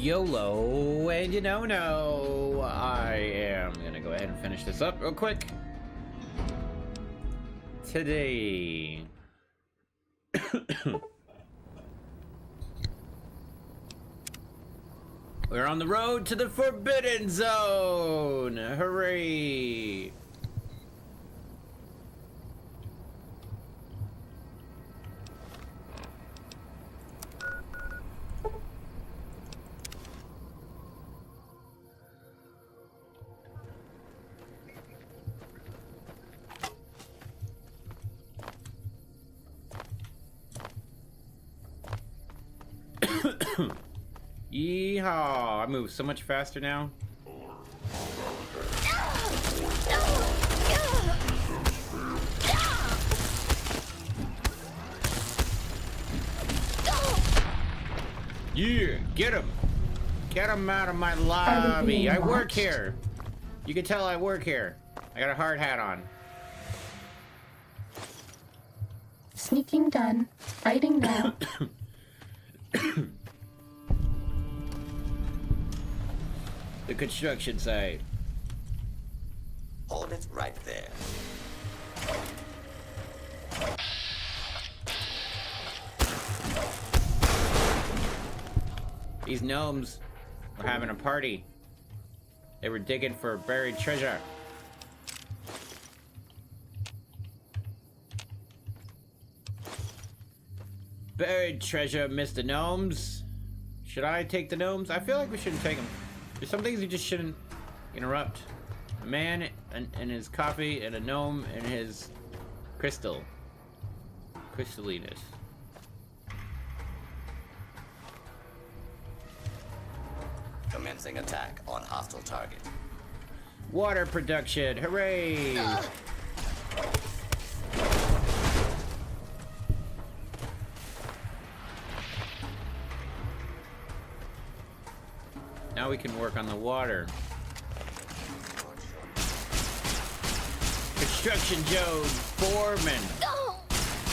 YOLO, and you know, I am gonna go ahead and finish this up real quick. Today, we're on the road to the Forbidden Zone! Hooray! Yeehaw! I move so much faster now. Yeah, get him! Get him out of my lobby! I work here! You can tell I work here. I got a hard hat on. Sneaking done. Fighting now. The construction site. Hold it right there. These gnomes were having a party. They were digging for buried treasure. Buried treasure, Mr. Gnomes. Should I take the gnomes? I feel like we shouldn't take them. There's some things you just shouldn't interrupt. A man and his coffee, and a gnome and his crystal. Crystalliness. Commencing attack on hostile target. Water production, hooray! Now we can work on the water. Construction Joe Foreman.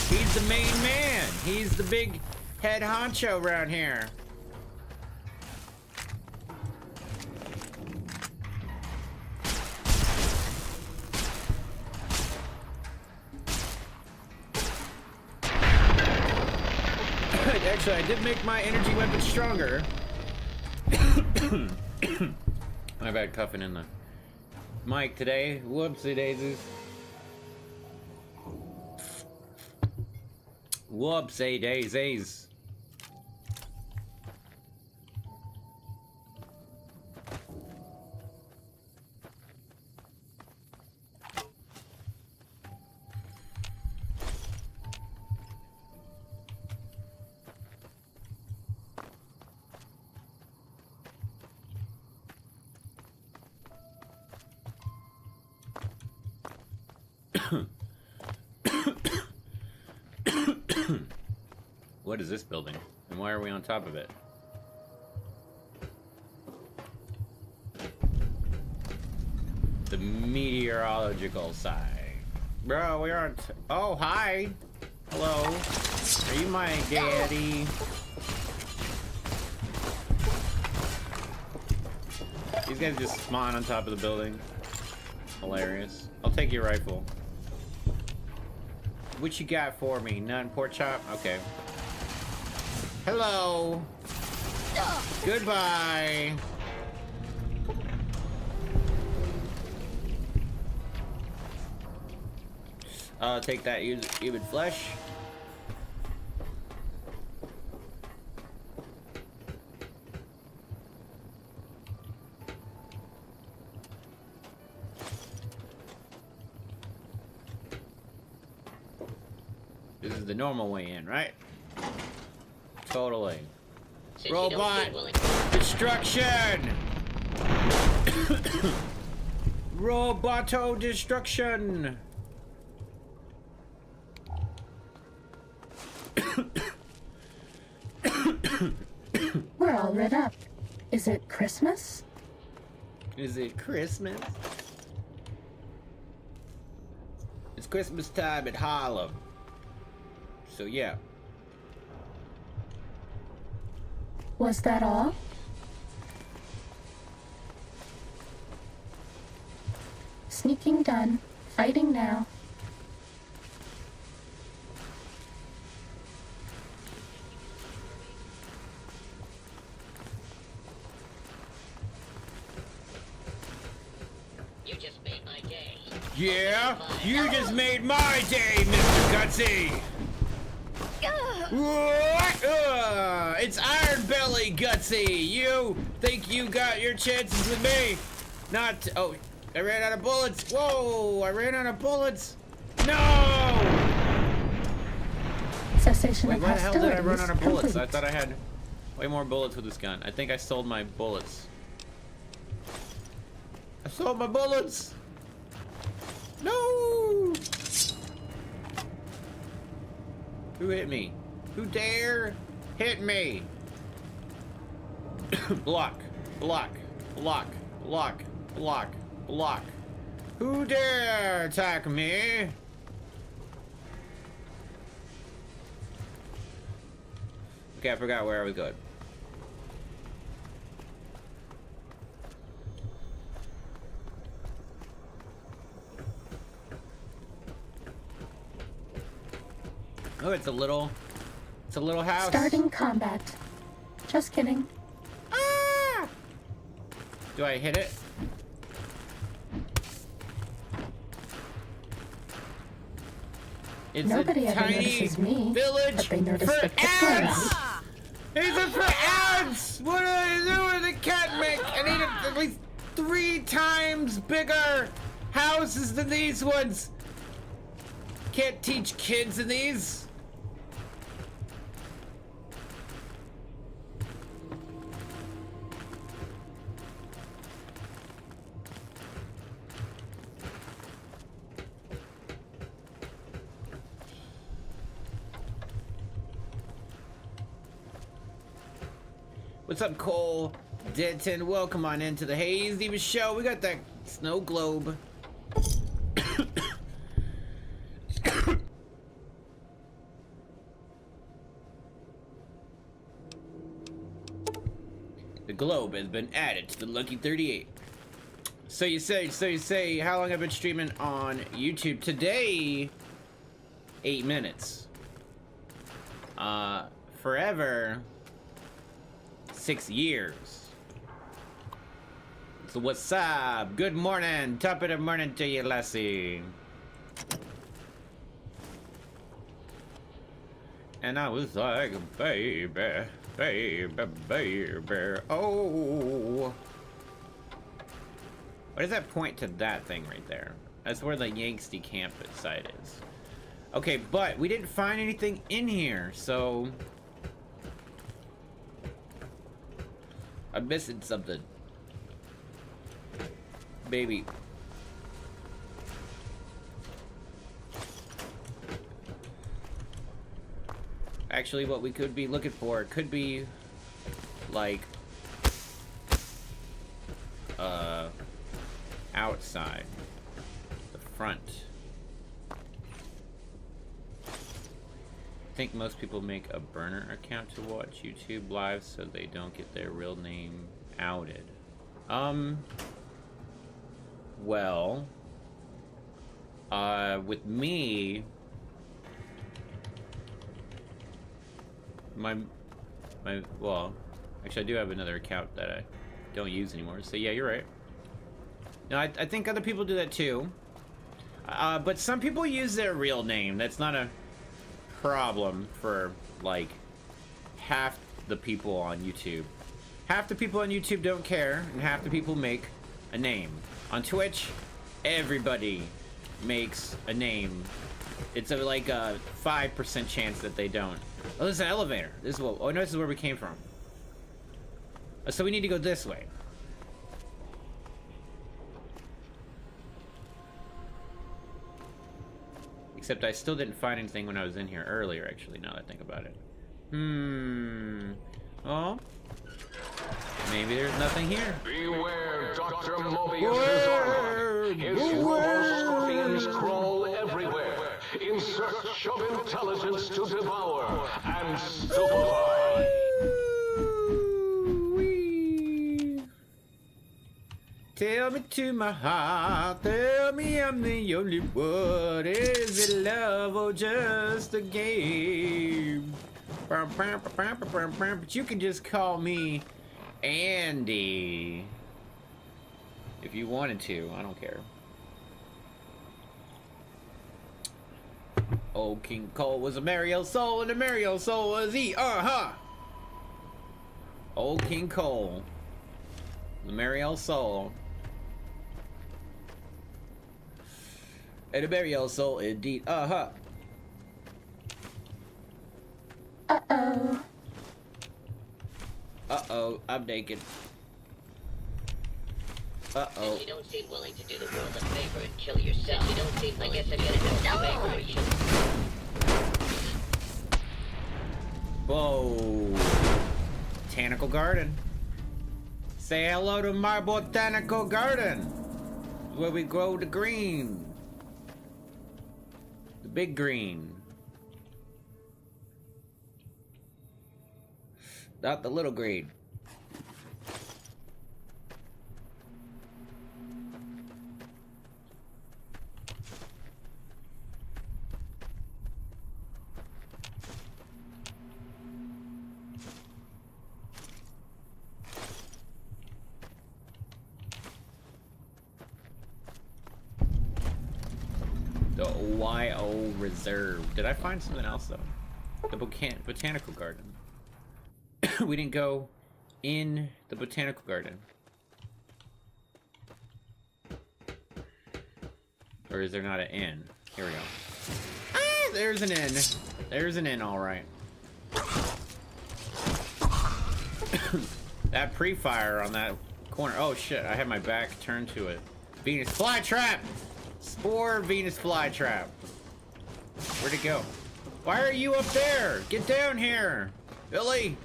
He's the main man. He's the big head honcho around here. Actually, I did make my energy weapon stronger. I've had coughing in the mic today. Whoopsie daisies. Whoopsie daisies. What is this building? And why are we on top of it? The meteorological side. Bro, we aren't... Oh, hi! Hello. Are you my daddy? These guys just spawn on top of the building. Hilarious. I'll take your rifle. What you got for me? None? Pork chop? Okay. Hello. Goodbye. Take that human flesh. This is the normal way in, right? Totally. Since Robot destruction! Roboto destruction! We're all lit up. Is it Christmas? Is it Christmas? It's Christmas time at Harlem. So yeah. Was that all? Sneaking done. Fighting now. You just made my day. Yeah, you just made my day, Mr. Gutsy. What? It's Iron Belly, Gutsy. You think you got your chances with me? Not. Oh, I ran out of bullets. Whoa, I ran out of bullets. No! Cessation Wait, of why the hell did I run hostilities out of bullets? I complete. thought I had way more bullets with this gun. I think I sold my bullets. I sold my bullets! No! Who hit me? Who dare hit me? Block, block, block, block, block, block. Who dare attack me? Okay, I forgot where I was going. Oh, it's a little house. Starting combat. Just kidding. Ah! Do I hit it? It's Nobody a ever tiny notices me, village but they notice for the cat ants! It's a for ants! What do I do with a cat mick? I need at least 3 times bigger houses than these ones. Can't teach kids in these. What's up, Cole Denton? Welcome on into the Haze Diva show. We got that snow globe. The globe has been added to the Lucky 38. So you say, how long I've been streaming on YouTube? Today, 8 minutes. Forever, 6 years. So what's up? Good morning. Top of the morning to you, lassie. And I was like, baby, baby, baby. Oh. What does that point to that thing right there? That's where the Yanksty campsite is. Okay, but we didn't find anything in here, so I'm missing something. Baby. Actually, what we could be looking for could be like outside the front. I think most people make a burner account to watch YouTube live so they don't get their real name outed. Well, with me, well, actually I do have another account that I don't use anymore, so yeah, you're right. No, I think other people do that too. But some people use their real name. That's not a problem for, like, half the people on YouTube. Half the people on YouTube don't care, and half the people make a name. On Twitch, everybody makes a name. It's like a 5% chance that they don't. Oh, there's an elevator. This is what. Oh no, this is where we came from. So we need to go this way. Except I still didn't find anything when I was in here earlier. Actually, now that I think about it. Oh. Maybe there's nothing here. Beware, Dr. Mobius's armor. His robo-scorpions crawl everywhere, in search of intelligence to devour and stupefy. Tell me to my heart, tell me I'm the only one. Is it love or just a game? But you can just call me Andy if you wanted to. I don't care. Old King Cole was a merry old soul, and a merry old soul was he. Old King Cole, the merry old soul, and a merry old soul indeed. Uh-oh. Uh-oh, I'm naked. Uh-oh. You don't seem willing to do the world a favor and kill yourself. You don't seem like I guess I'm gonna do you. Whoa. Botanical garden. Say hello to my botanical garden. Where we grow the green. The big green. Not the little green. The YO Reserve. Did I find something else though? The botanical garden. We didn't go in the botanical garden. Or is there not an inn? Here we go. Ah, there's an inn. There's an inn, all right. That pre-fire on that corner. Oh shit, I had my back turned to it. Venus flytrap! Spore Venus flytrap. Where'd it go? Why are you up there? Get down here! Billy!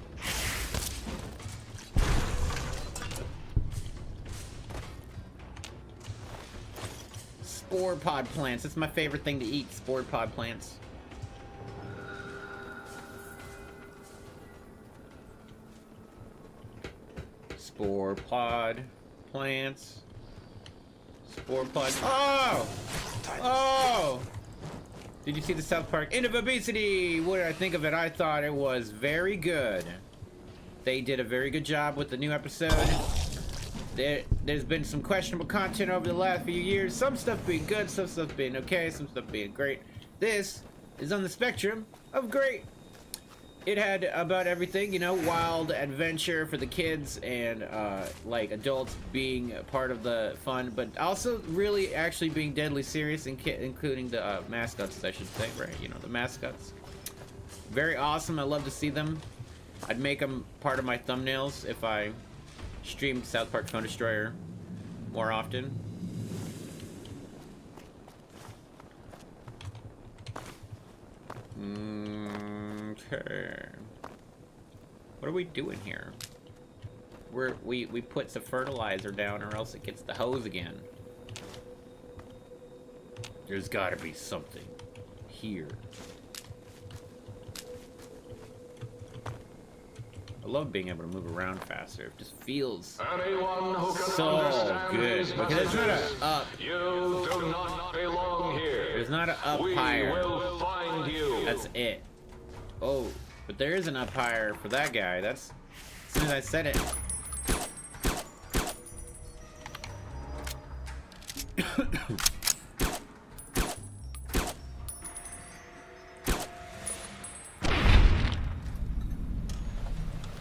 Spore pod plants. That's my favorite thing to eat, spore pod plants. Spore pod plants. Spore pod. Oh! Oh! Did you see the South Park End of Obesity? What did I think of it? I thought it was very good. They did a very good job with the new episode. There's been some questionable content over the last few years. Some stuff being good, some stuff being okay, some stuff being great. This is on the spectrum of great. It had about everything, you know, wild adventure for the kids and like adults being part of the fun, but also really actually being deadly serious, including the mascots, I should say, right? You know, the mascots. Very awesome. I love to see them. I'd make them part of my thumbnails if I streamed South Park Phone Destroyer more often. Okay. What are we doing here? We put the fertilizer down or else it gets the hose again. There's gotta be something here. I love being able to move around faster. It just feels so good. Because there's not a up. You do not belong here. There's not an up higher. We will find you. That's it. Oh, but there is an up higher for that guy. That's as soon as I said it.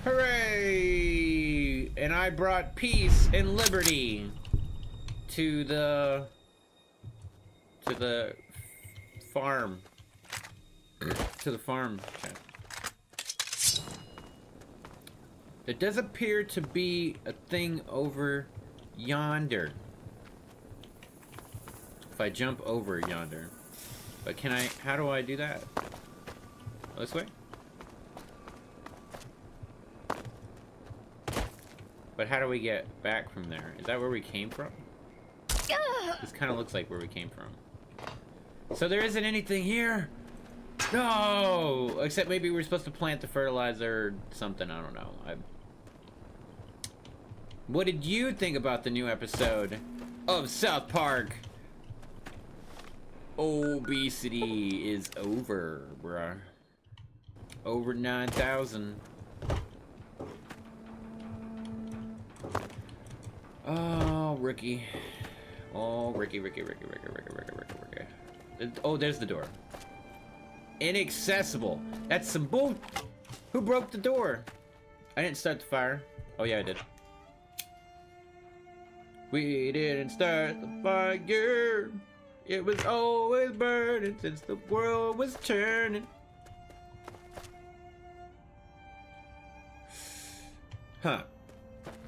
Hooray! And I brought peace and liberty to the farm. To the farm. There does appear to be a thing over yonder. If I jump over yonder. But can I, how do I do that? This way? But how do we get back from there? Is that where we came from? This kind of looks like where we came from. So there isn't anything here? No! Except maybe we're supposed to plant the fertilizer or something, I don't know. What did you think about the new episode of South Park? Obesity is over, bruh. Over 9,000. Oh, Ricky. Oh, Ricky. Oh, there's the door. Inaccessible. That's some bull. Who broke the door? I didn't start the fire. Oh, yeah, I did. We didn't start the fire. It was always burning since the world was turning. Huh.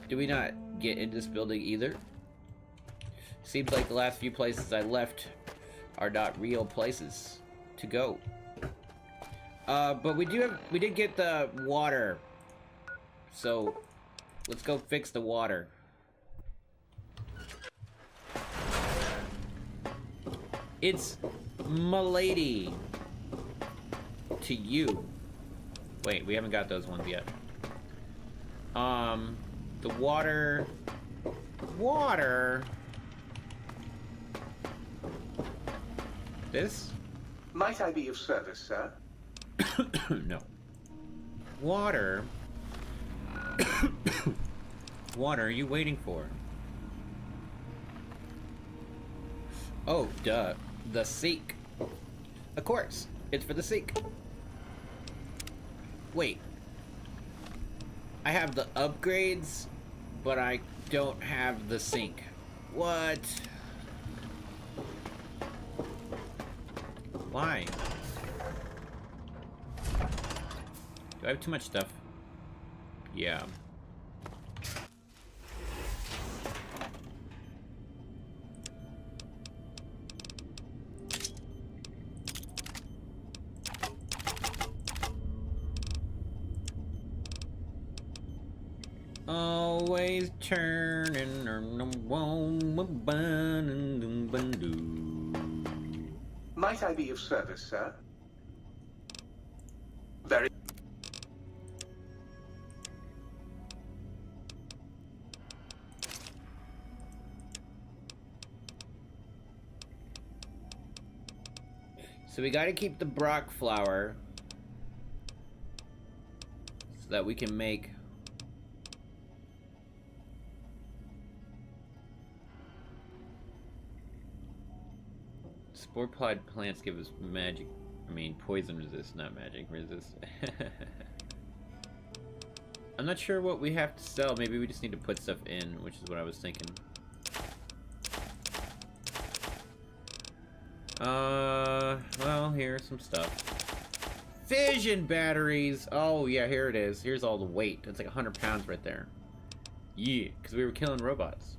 Do we not get in this building either? Seems like the last few places I left are not real places to go. But we did get the water. So let's go fix the water. It's m'lady to you. Wait, we haven't got those ones yet. The water. This? Might I be of service, sir? No. Water. What are you waiting for? Oh, duh. The sink. Of course. It's for the sink. Wait. I have the upgrades, but I don't have the sink. What? Why? Do I have too much stuff? Yeah. Always turning. Might I be of service, sir? Very. So we gotta keep the Brock flour so that we can make spore pod plants give us magic. I mean, poison resist, not magic resist. I'm not sure what we have to sell. Maybe we just need to put stuff in, which is what I was thinking. Well, here's some stuff. Fission batteries! Oh, yeah, here it is. Here's all the weight. It's like 100 pounds right there. Yeah, because we were killing robots.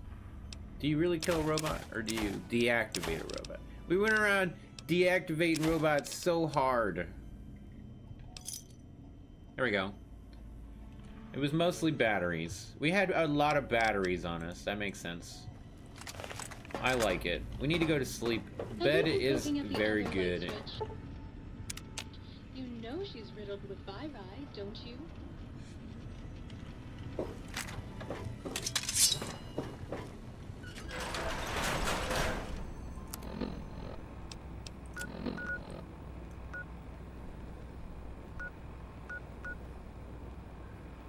Do you really kill a robot, or do you deactivate a robot? We went around deactivating robots so hard. There we go. It was mostly batteries. We had a lot of batteries on us. That makes sense. I like it. We need to go to sleep. Bed is very good. You know she's riddled with viri, don't you?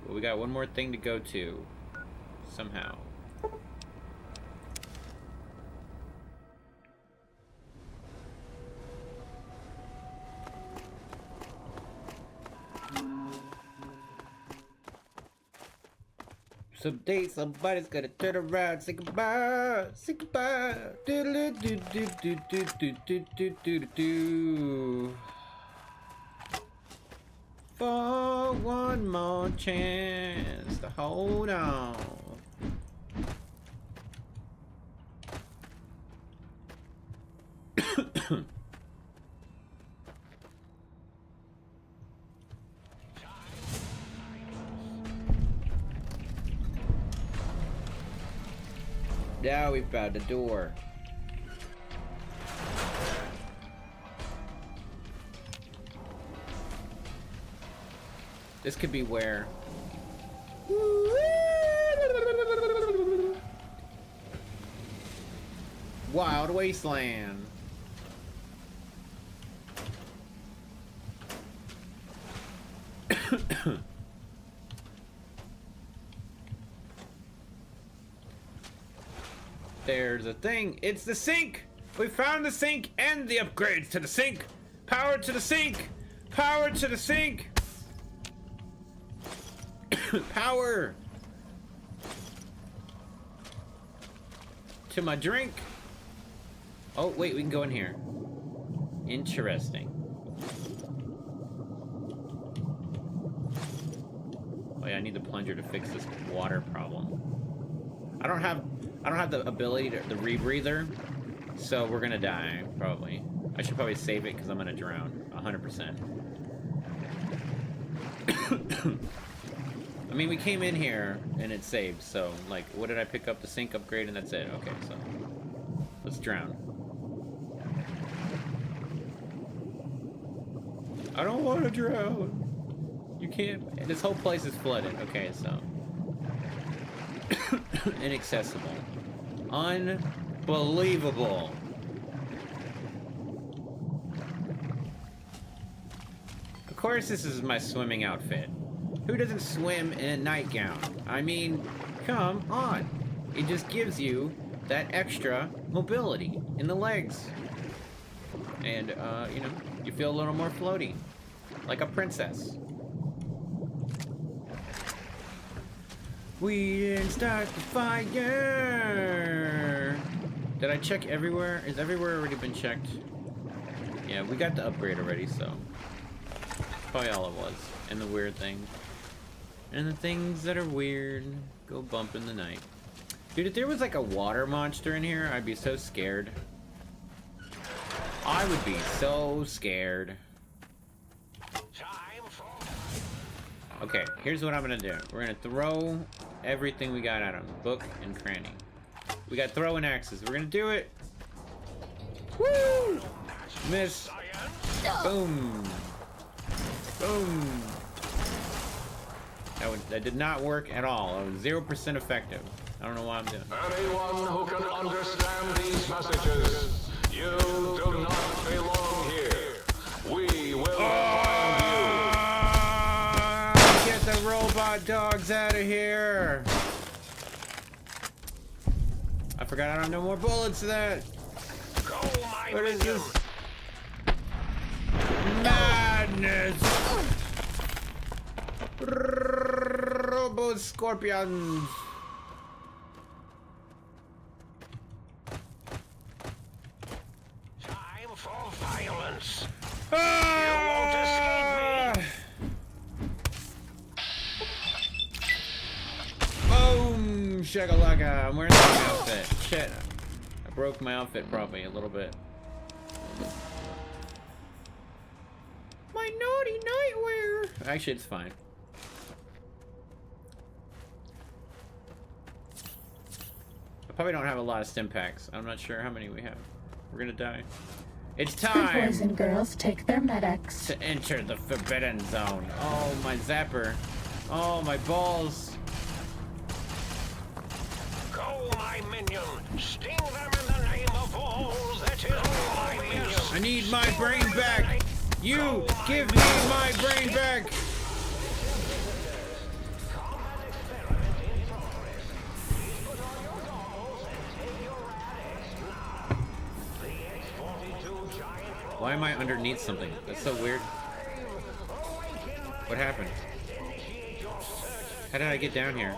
Well, we got one more thing to go to. Somehow. Someday somebody's gonna turn around, say goodbye, say goodbye. Do do do do do do do do do do. For one more chance to hold on. Now we found a door. This could be where. Wild wasteland. There's a thing. It's the sink. We found the sink and the upgrades to the sink. Power to the sink. Power to the sink. Power to my drink. Oh, wait, we can go in here. Interesting. Oh yeah, I need the plunger to fix this water problem. I don't have the ability to the rebreather, so we're gonna die probably. I should probably save it because I'm gonna drown 100%. I mean, we came in here and it saved, so like, what did I pick up? The sink upgrade and that's it. Okay, so let's drown. I don't want to drown. You can't. This whole place is flooded. Okay, so inaccessible, unbelievable. Of course, this is my swimming outfit. Who doesn't swim in a nightgown? I mean, come on. It just gives you that extra mobility in the legs. And, you know, you feel a little more floaty. Like a princess. We didn't start the fire. Did I check everywhere? Is everywhere already been checked? Yeah, we got the upgrade already, so. Probably all it was. And the weird thing. And the things that are weird go bump in the night. Dude, if there was like a water monster in here, I'd be so scared. I would be so scared. Okay, here's what I'm gonna do. We're gonna throw everything we got at him. Book and cranny. We got throwing axes. We're gonna do it. Woo! Miss. Boom. Boom. That did not work at all. It was 0% effective. I don't know why I'm doing it. Anyone who can understand these messages, you do not belong here. We will find you. Get the robot dogs out of here. I forgot I don't have no more bullets to that. Go, my What is minion. this? Madness. Robo scorpions. Time for violence. Ah! Boom! Shakalaka. I'm wearing the wrong outfit. Shit. I broke my outfit probably a little bit. My naughty nightwear. Actually, it's fine. I probably don't have a lot of stim packs. I'm not sure how many we have. We're gonna die. It's Good time boys and girls take their medics. to enter the forbidden zone. Oh, my zapper. Oh, my balls. Go, my minion. Sting them in the name of all that is my minion. I need my brain back. You give me my brain back. Why am I underneath something? That's so weird. What happened? How did I get down here?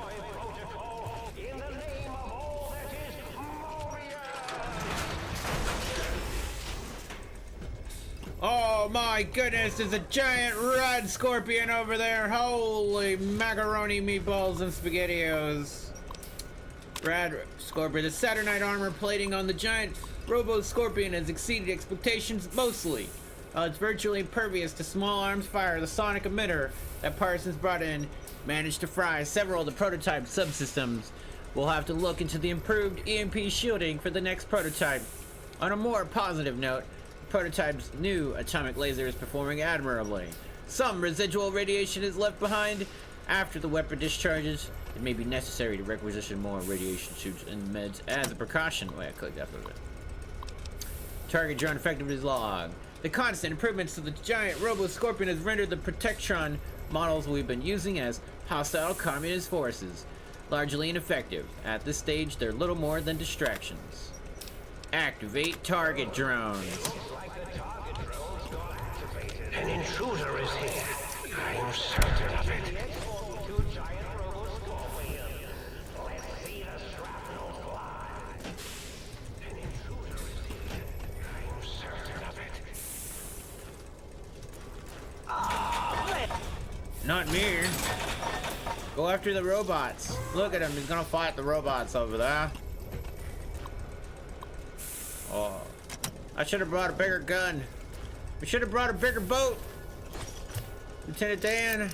Oh my goodness, there's a giant red scorpion over there. Holy macaroni meatballs and SpaghettiOs. Rad scorpion. The Saturnite armor plating on the giant Robo Scorpion has exceeded expectations mostly. It's virtually impervious to small arms fire. The sonic emitter that Parsons brought in managed to fry several of the prototype subsystems. We'll have to look into the improved EMP shielding for the next prototype. On a more positive note, the prototype's new atomic laser is performing admirably. Some residual radiation is left behind. After the weapon discharges, it may be necessary to requisition more radiation suits and meds as a precaution. Wait, I clicked that for a bit. Target drone effectiveness log. The constant improvements to the giant robo-scorpion has rendered the Protectron models we've been using as hostile communist forces largely ineffective. At this stage, they're little more than distractions. Activate target drones. An intruder is here. I'm certain of it. Two giant robo-scorpions. Let's see the shrapnel fly. An intruder is here. I'm certain of it. Not me. Go after the robots. Look at him. He's gonna fight the robots over there. Oh. I should have brought a bigger gun. We should have brought a bigger boat. Lieutenant Dan.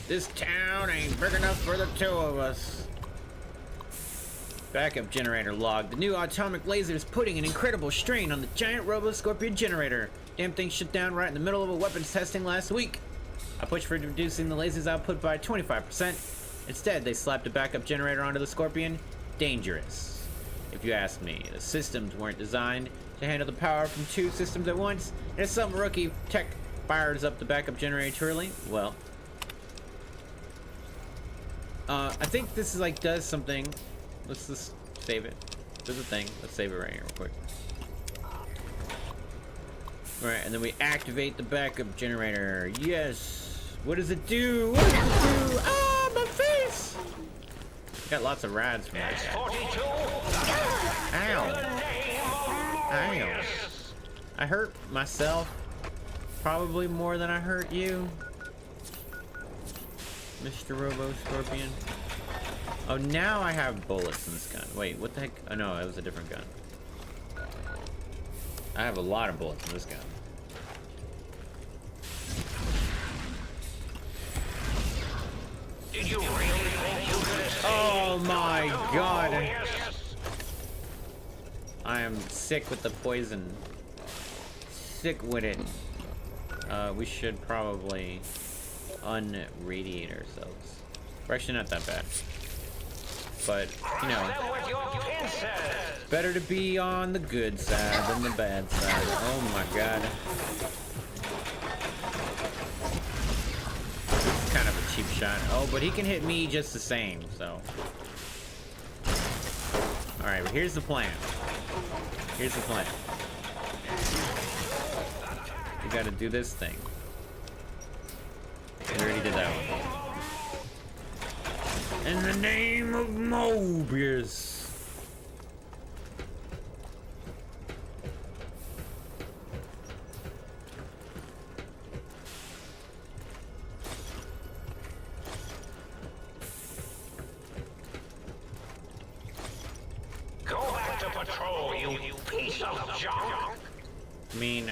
This town ain't big enough for the two of us. Backup generator log. The new atomic laser is putting an incredible strain on the giant robo-scorpion generator. Damn thing shut down right in the middle of a weapons testing last week. I pushed for reducing the laser's output by 25%. Instead, they slapped a backup generator onto the Scorpion. Dangerous, if you ask me. The systems weren't designed to handle the power from two systems at once. And if some rookie tech fires up the backup generator too early, well... I think this is like does something. Let's just save it. There's a thing. Let's save it right here real quick. Alright, and then we activate the backup generator. Yes. What does it do? What does it do? Ah, my face! Got lots of rads from that guy. Ow. Ow. I hurt myself. Probably more than I hurt you. Mr. Robo-Scorpion. Oh, now I have bullets in this gun. Wait, what the heck? Oh no, it was a different gun. I have a lot of bullets in this gun. Did you really think you could escape? Oh my god. Yes. I am sick with the poison. Sick with it. We should probably unradiate ourselves. We're actually not that bad. But, you know, better to be on the good side than the bad side. Oh my god. This is kind of a cheap shot. Oh, but he can hit me just the same, so. Alright, here's the plan. Here's the plan. We gotta do this thing. We already did that one. In the name of Mobius. Go back to patrol, you piece of junk. I mean,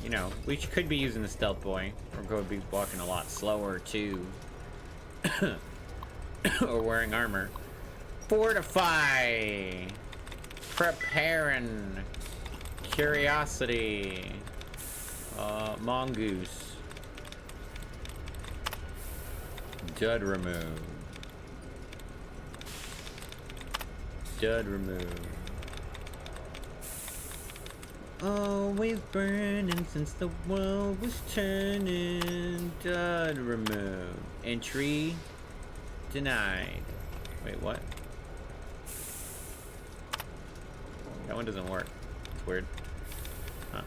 you know, we could be using the stealth boy, or could be walking a lot slower too. Or wearing armor. Fortify. Preparing. Curiosity. Mongoose. Dud remove. Dud remove. Always burning since the world was turning. Dud remove. Entry denied. Wait, what? That one doesn't work. It's weird. Huh.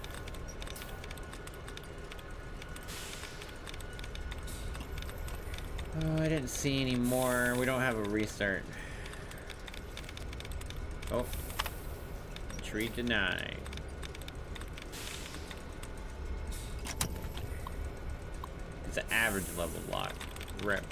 Oh, I didn't see any more. We don't have a restart. Oh. Entry denied. It's an average level lock. Rip.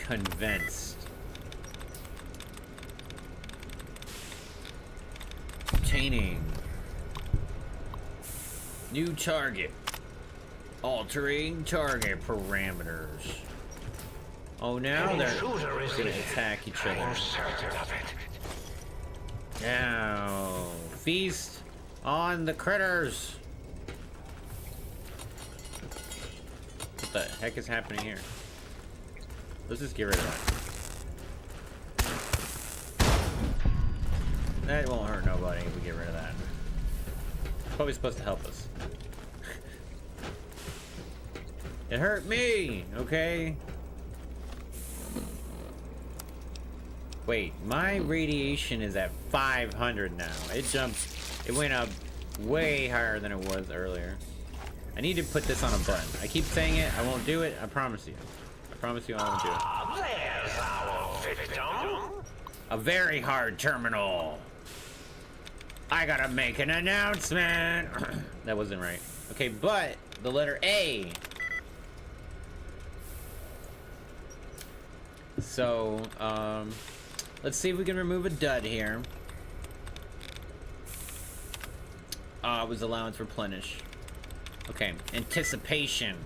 Convinced. Obtaining. New target. Altering target parameters. Oh, now they're Intruder is gonna here. attack each I am other. certain of it. Now, feast on the critters. What the heck is happening here? Let's just get rid of that. That won't hurt nobody if we get rid of that. It's probably supposed to help us. It hurt me, okay? Wait, my radiation is at 500 now. It went up way higher than it was earlier. I need to put this on a button. I keep saying it, I won't do it, I promise you. I promise you I won't do it. There's our victim. A very hard terminal. I gotta make an announcement. That wasn't right. Okay, but the letter A. So, let's see if we can remove a dud here. It was allowance replenish. Okay, anticipation.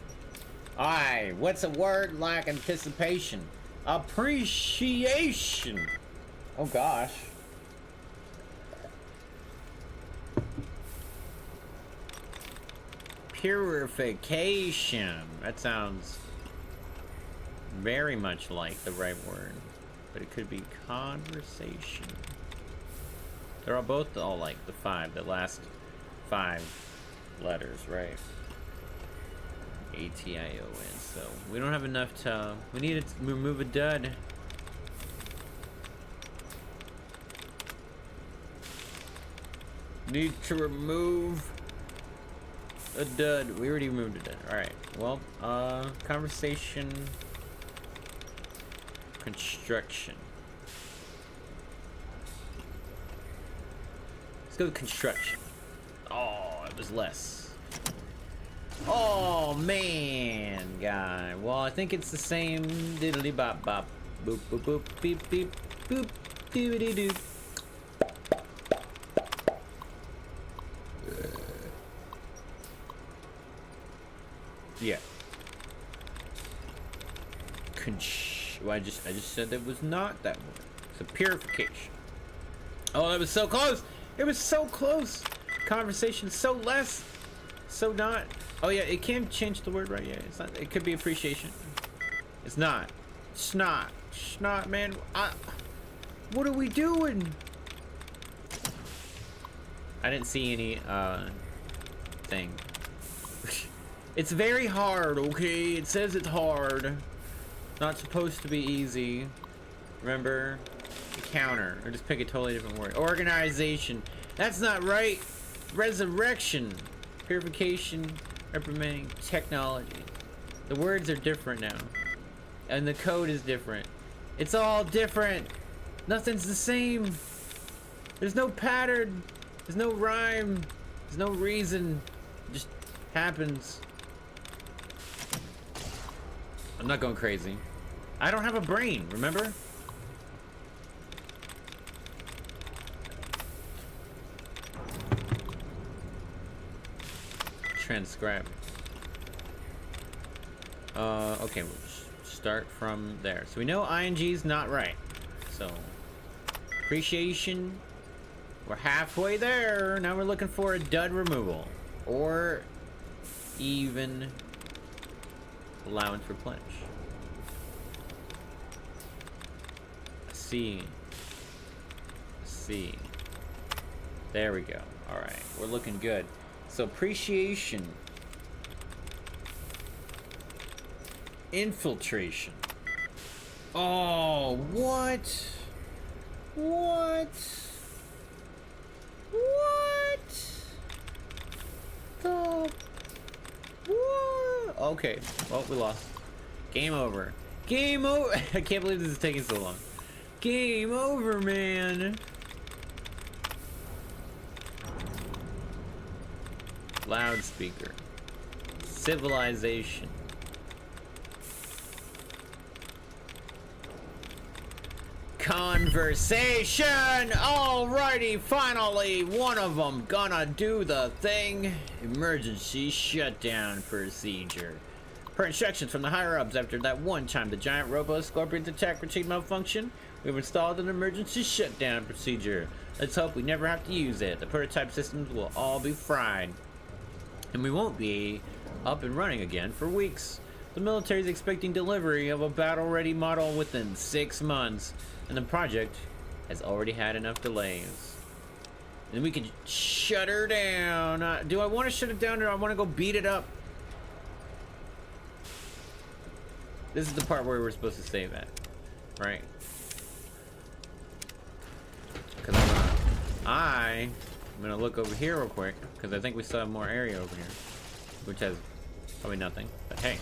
Aye, what's a word like anticipation? Appreciation. Oh gosh. Purification. That sounds very much like the right word, but it could be conversation. They're all like the last 5 letters, right? A-T-I-O-N. So we don't have enough to. We need to remove a dud. Need to remove a dud. We already removed a dud. All right. Well, conversation. Construction. Let's go with construction. Oh, it was less. Oh man, guy. Well, I think it's the same diddly bop bop. Boop boop boop beep beep boop doody doo. Yeah. Well, I just said that was not that word. It's a purification. Oh, that was so close. It was so close. Conversation so less. So not. Oh yeah, it can change the word, right? Yeah, it's not. It could be appreciation. It's not. Snot. Snot, man. What are we doing? I didn't see any thing. It's very hard, okay? It says it's hard. Not supposed to be easy. Remember? Counter. Or just pick a totally different word. Organization. That's not right. Resurrection. Purification. Reprimanding. Technology. The words are different now. And the code is different. It's all different. Nothing's the same. There's no pattern. There's no rhyme. There's no reason. It just happens. I'm not going crazy. I don't have a brain, remember? Transcribe. Okay, we'll start from there. So we know ING's not right. So, appreciation. We're halfway there. Now we're looking for a dud removal. Or even allowance replenish. C. There we go. Alright, we're looking good. So appreciation. Infiltration. Oh, what? What? The what? Okay. Well, we lost. Game over. Game over. I can't believe this is taking so long. Game over, man. Loudspeaker. Civilization. conversation. Alrighty, finally, one of them gonna do the thing. Emergency shutdown procedure. Per instructions from the higher-ups, after that one time the giant robo-scorpion's attack routine malfunction, we've installed an emergency shutdown procedure. Let's hope we never have to use it. The prototype systems will all be fried, and we won't be up and running again for weeks. The military is expecting delivery of a battle-ready model within 6 months, and the project has already had enough delays. And we can shut her down. Do I want to shut it down, or I want to go beat it up? This is the part where we're supposed to save at, right? Because I'm gonna look over here real quick, because I think we still have more area over here, which has probably nothing. But hey,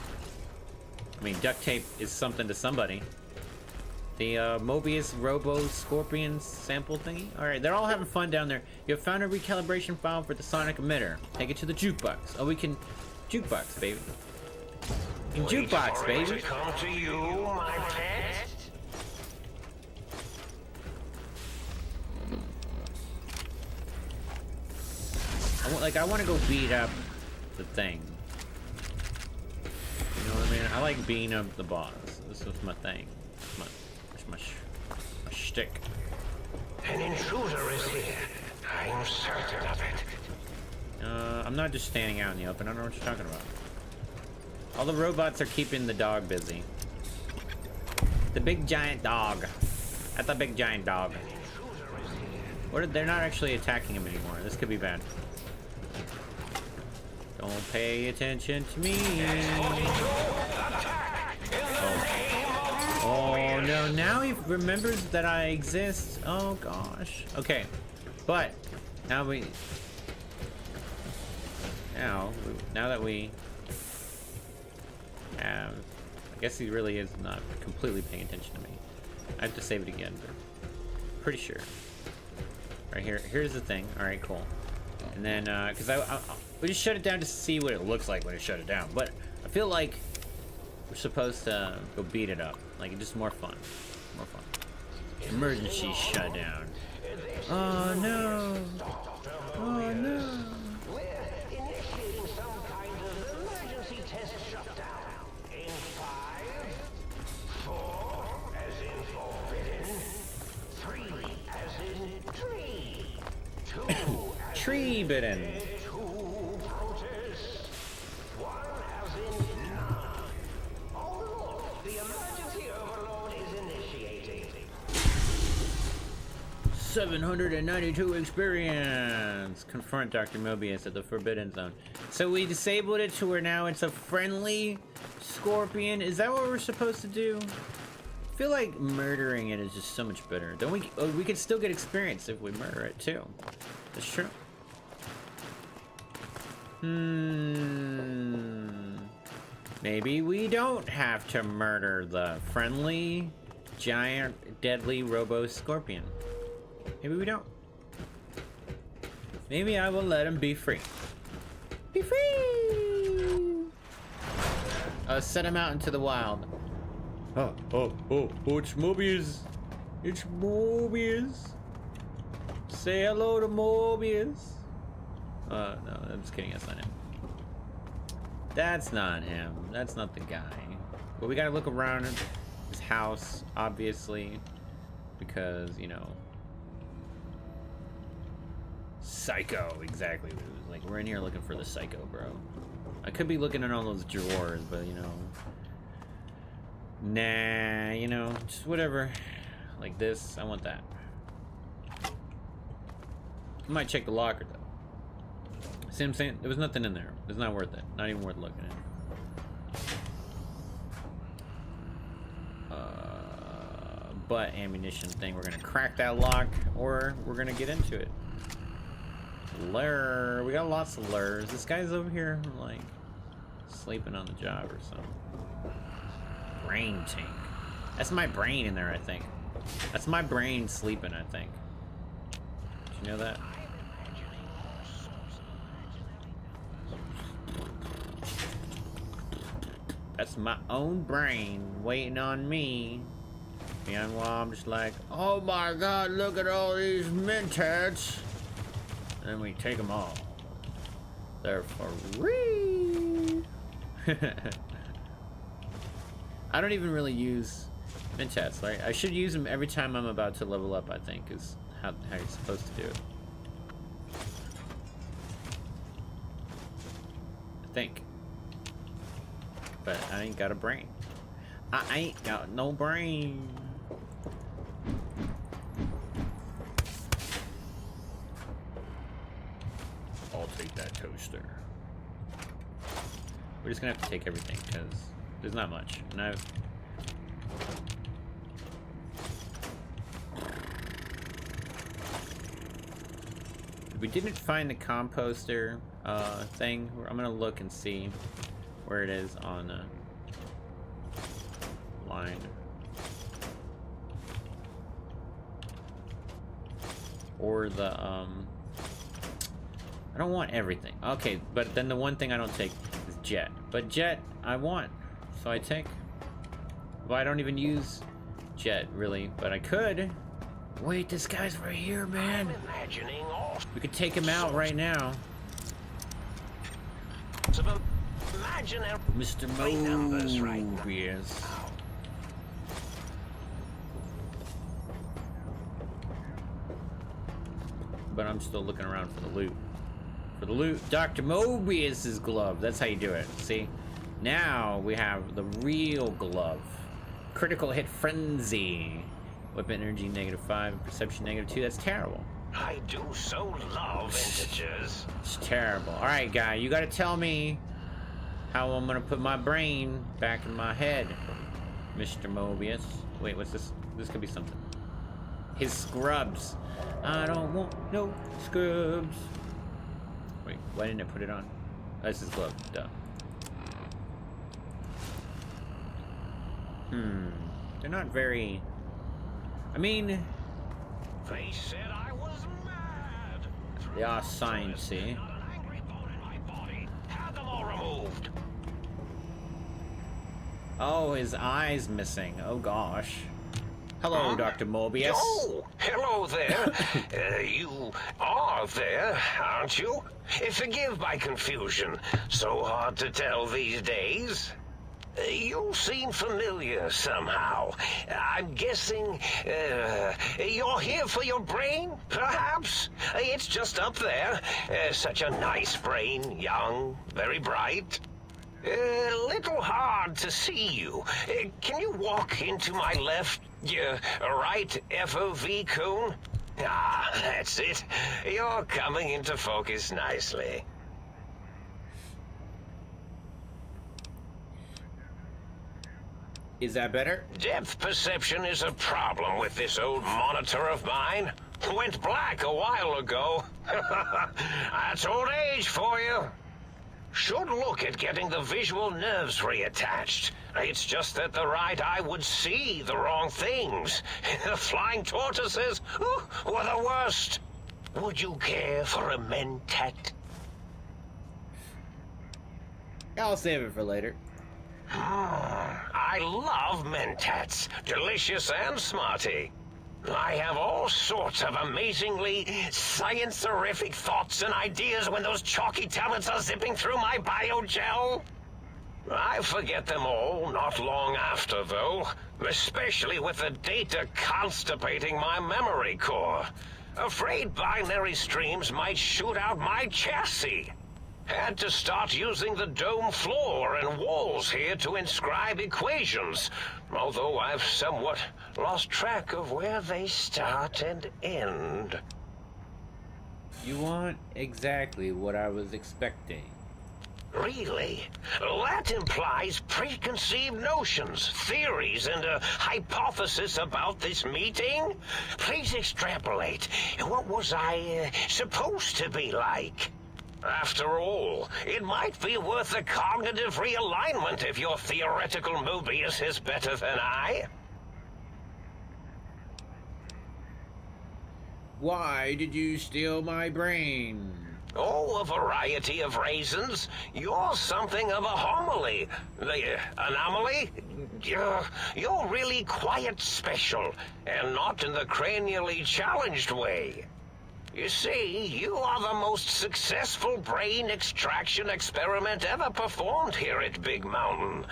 I mean, duct tape is something to somebody. The Mobius Robo Scorpion sample thingy. All right, they're all having fun down there. You have found a recalibration file for the sonic emitter. Take it to the jukebox. Oh, we can jukebox, baby. In jukebox, baby. Come to you, my pet. I want to go beat up the thing. You know what I mean? I like beating up the boss. This is my thing. It's my shtick. An intruder is here. I'm certain of it. I'm not just standing out in the open. I don't know what you're talking about. All the robots are keeping the dog busy. The big giant dog. That's a big giant dog. They're not actually attacking him anymore. This could be bad. Don't pay attention to me. Oh no, now he remembers that I exist. Oh gosh. Okay. But now that we have, I guess he really is not completely paying attention to me. I have to save it again, but I'm pretty sure. Right here. Here's the thing. All right, cool. And then, because we just shut it down to see what it looks like when it shut it down. But I feel like we're supposed to go beat it up. Like, just more fun. More fun. Emergency shutdown. Oh no. Oh no. We're initiating some kind of emergency test shutdown. In 5, 4, as in forbidden. 3, as in tree. 2, as Tree bitten. in 2, protest. 1, as in none. Oh, the emergency overload is initiating. 792 experience. Confront Dr. Mobius at the Forbidden Zone. So we disabled it to where now it's a friendly scorpion. Is that what we're supposed to do? I feel like murdering it is just so much better. Then we could still get experience if we murder it too. That's true. Maybe we don't have to murder the friendly, giant, deadly robo scorpion. Maybe we don't. Maybe I will let him be free. Be free! Set him out into the wild. Oh, it's Mobius. It's Mobius. Say hello to Mobius. No, I'm just kidding. That's not him. That's not him. That's not the guy. But we gotta look around his house, obviously, because, you know, Psycho, exactly. Like, we're in here looking for the Psycho, bro. I could be looking in all those drawers, but, you know, nah, you know, just whatever. Like this, I want that. I might check the locker, though. See what I'm saying? There was nothing in there. It's not worth it. Not even worth looking at. Butt ammunition thing. We're gonna crack that lock, or we're gonna get into it. Lure. We got lots of lures. This guy's over here, like, sleeping on the job or something. Brain tank. That's my brain in there, I think. That's my brain sleeping, I think. Did you know that? That's my own brain waiting on me. Meanwhile, I'm just like, oh my god, look at all these mentats. And then we take them all. They're free. I don't even really use mentats. Like, I should use them every time I'm about to level up, I think, is how you're supposed to do it. I think. But I ain't got a brain. I ain't got no brain. I'll take that toaster. We're just gonna have to take everything because there's not much. And I've we didn't find the composter thing. I'm gonna look and see where it is on the line. Or the I don't want everything. Okay, but then the one thing I don't take is jet. But jet I want, so I take. Well, I don't even use jet really, but I could. Wait, this guy's right here, man. We could take him out right now. Mr. Mobius. But I'm still looking around for the loot. For the loot, Dr. Mobius's glove. That's how you do it. See? Now we have the real glove. Critical hit frenzy. Weapon energy -5, perception -2. That's terrible. I do so love integers. It's terrible. Alright, guy, you gotta tell me how I'm gonna put my brain back in my head, Mr. Mobius. Wait, what's this? This could be something. His scrubs. I don't want no scrubs. Wait, why didn't I put it on? Oh, that's his glove. Duh. They're not very... I mean... They said I was mad. They are sciencey. Not an angry bone in my body. Have them all removed. Oh, his eye's missing. Oh gosh. Hello, Dr. Mobius. Oh, hello there. You are there, aren't you? Forgive my confusion. So hard to tell these days. You seem familiar somehow. I'm guessing you're here for your brain, perhaps? It's just up there. Such a nice brain, young, very bright. A little hard to see you. Can you walk into my left, right FOV cone? Ah, that's it. You're coming into focus nicely. Is that better? Depth perception is a problem with this old monitor of mine. Went black a while ago. That's old age for you. Should look at getting the visual nerves reattached. It's just that the right eye would see the wrong things. The flying tortoises were the worst. Would you care for a mentat? I'll save it for later. I love mentats. Delicious and smarty. I have all sorts of amazingly science-erific thoughts and ideas when those chalky tablets are zipping through my biogel. I forget them all not long after, though, especially with the data constipating my memory core. Afraid binary streams might shoot out my chassis. Had to start using the dome floor and walls here to inscribe equations, although I've somewhat lost track of where they start and end. You want exactly what I was expecting. Really? That implies preconceived notions, theories, and a hypothesis about this meeting? Please extrapolate. What was I supposed to be like? After all, it might be worth a cognitive realignment if your theoretical Mobius is better than I. Why did you steal my brain? Oh, a variety of raisins. You're something of a homily. The anomaly? You're really quite special, and not in the cranially challenged way. You see, you are the most successful brain extraction experiment ever performed here at Big Mountain.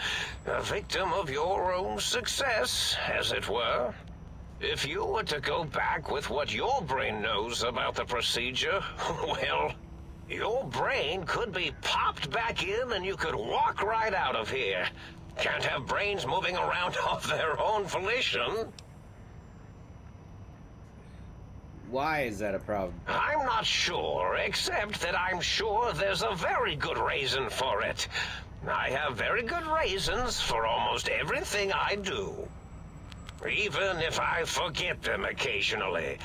A victim of your own success, as it were. If you were to go back with what your brain knows about the procedure, well, your brain could be popped back in and you could walk right out of here. Can't have brains moving around of their own volition. Why is that a problem? I'm not sure, except that I'm sure there's a very good reason for it. I have very good reasons for almost everything I do. Even if I forget them occasionally.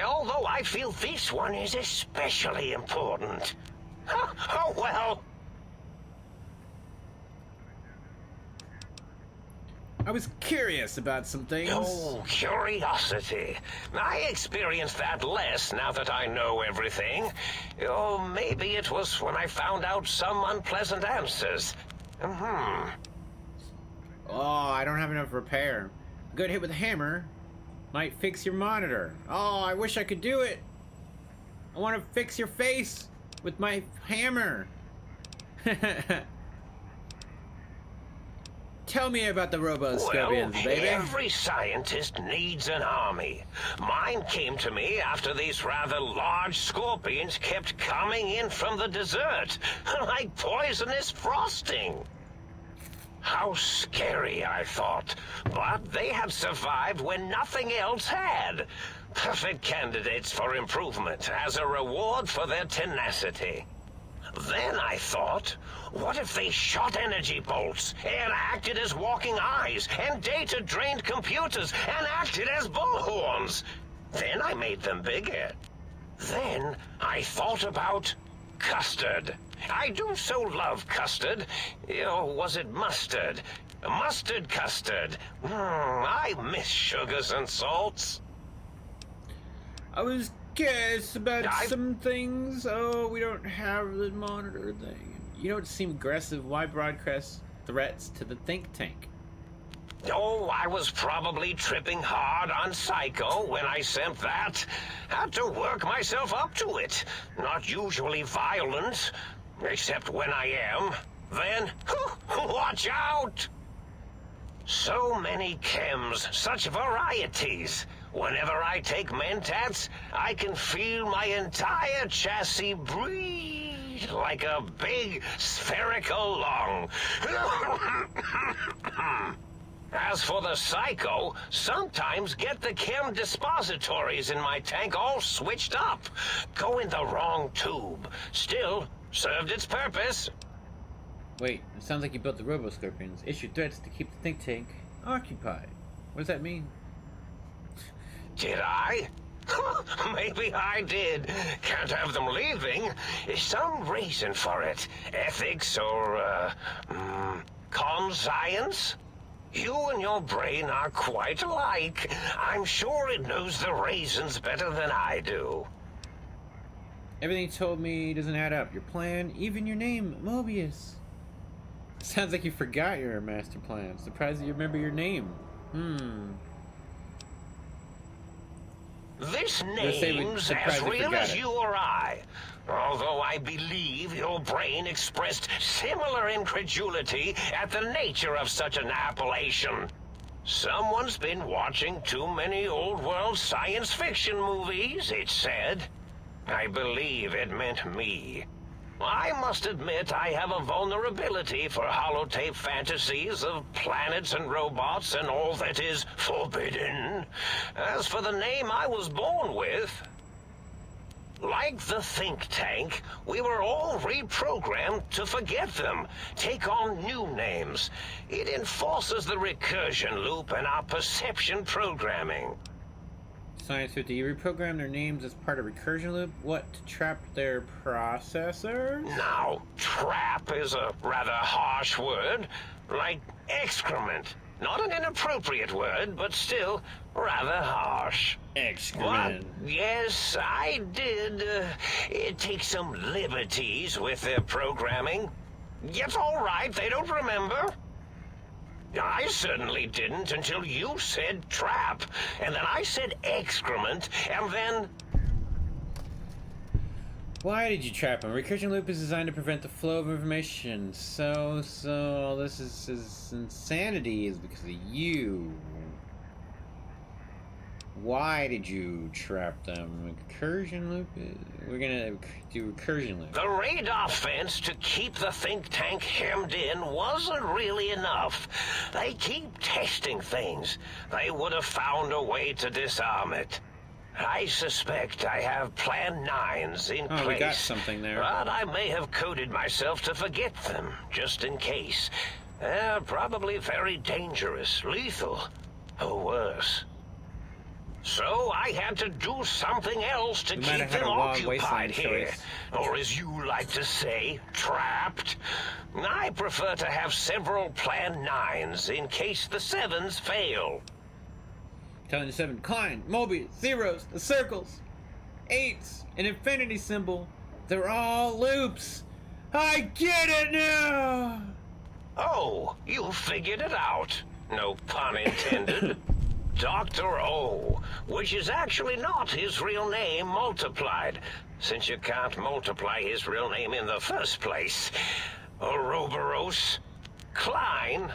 Although I feel this one is especially important. Oh, well. I was curious about some things. Oh, curiosity. I experience that less now that I know everything. Oh, maybe it was when I found out some unpleasant answers. Oh, I don't have enough repair. A good hit with a hammer might fix your monitor. Oh, I wish I could do it. I want to fix your face with my hammer. Tell me about the robo-scorpions, Well, baby. every scientist needs an army. Mine came to me after these rather large scorpions kept coming in from the desert, like poisonous frosting. How scary, I thought. But they had survived when nothing else had. Perfect candidates for improvement as a reward for their tenacity. Then I thought, what if they shot energy bolts and acted as walking eyes and data-drained computers and acted as bullhorns? Then I made them bigger. Then I thought about custard. I do so love custard. Or was it mustard? Mustard custard. I miss sugars and salts. I was curious about some things. Oh, we don't have the monitor thing. You don't seem aggressive. Why broadcast threats to the think tank? Oh, I was probably tripping hard on Psycho when I sent that. Had to work myself up to it. Not usually violent, except when I am. Then, watch out! So many chems, such varieties. Whenever I take Mentats, I can feel my entire chassis breathe like a big spherical lung. As for the Psycho, sometimes get the chem dispositories in my tank all switched up. Go in the wrong tube. Still, served its purpose. Wait, it sounds like you built the robo-scorpions. Issued threats to keep the think tank occupied. What does that mean? Did I? Maybe I did. Can't have them leaving. Some reason for it. Ethics or, conscience? You and your brain are quite alike. I'm sure it knows the reasons better than I do. Everything you told me doesn't add up. Your plan, even your name, Mobius. Sounds like you forgot your master plan. Surprised that you remember your name. This name's as real as you or I. Although I believe your brain expressed similar incredulity at the nature of such an appellation. Someone's been watching too many old-world science fiction movies, it said. I believe it meant me. I must admit I have a vulnerability for holotape fantasies of planets and robots and all that is forbidden. As for the name I was born with, like the think tank, we were all reprogrammed to forget them, take on new names. It enforces the recursion loop in our perception programming. Science 50, you reprogram their names as part of recursion loop? What, to trap their processors? Now, trap is a rather harsh word, like excrement. Not an inappropriate word, but still rather harsh. Excrement. What? Yes, I did take some liberties with their programming. It's all right, they don't remember. I certainly didn't until you said trap, and then I said excrement, and then... Why did you trap him? Recursion loop is designed to prevent the flow of information. So all this is insanity is because of you. Why did you trap them? Recursion loop? We're gonna do recursion loop. The radar fence to keep the think tank hemmed in wasn't really enough. They keep testing things. They would have found a way to disarm it. I suspect I have Plan 9s in place. Oh, we got something there. But I may have coded myself to forget them, just in case. They're probably very dangerous, lethal, or worse. So I had to do something else to We might keep have had them a wild occupied wasteland here. choice. Or as you like to say, trapped. I prefer to have several Plan 9s in case the 7s fail. Telling the 7, Klein, Mobius, zeros, the circles, 8s, an infinity symbol. They're all loops. I get it now. Oh, you figured it out. No pun intended. Dr. O, which is actually not his real name multiplied, since you can't multiply his real name in the first place. Ouroboros, Klein,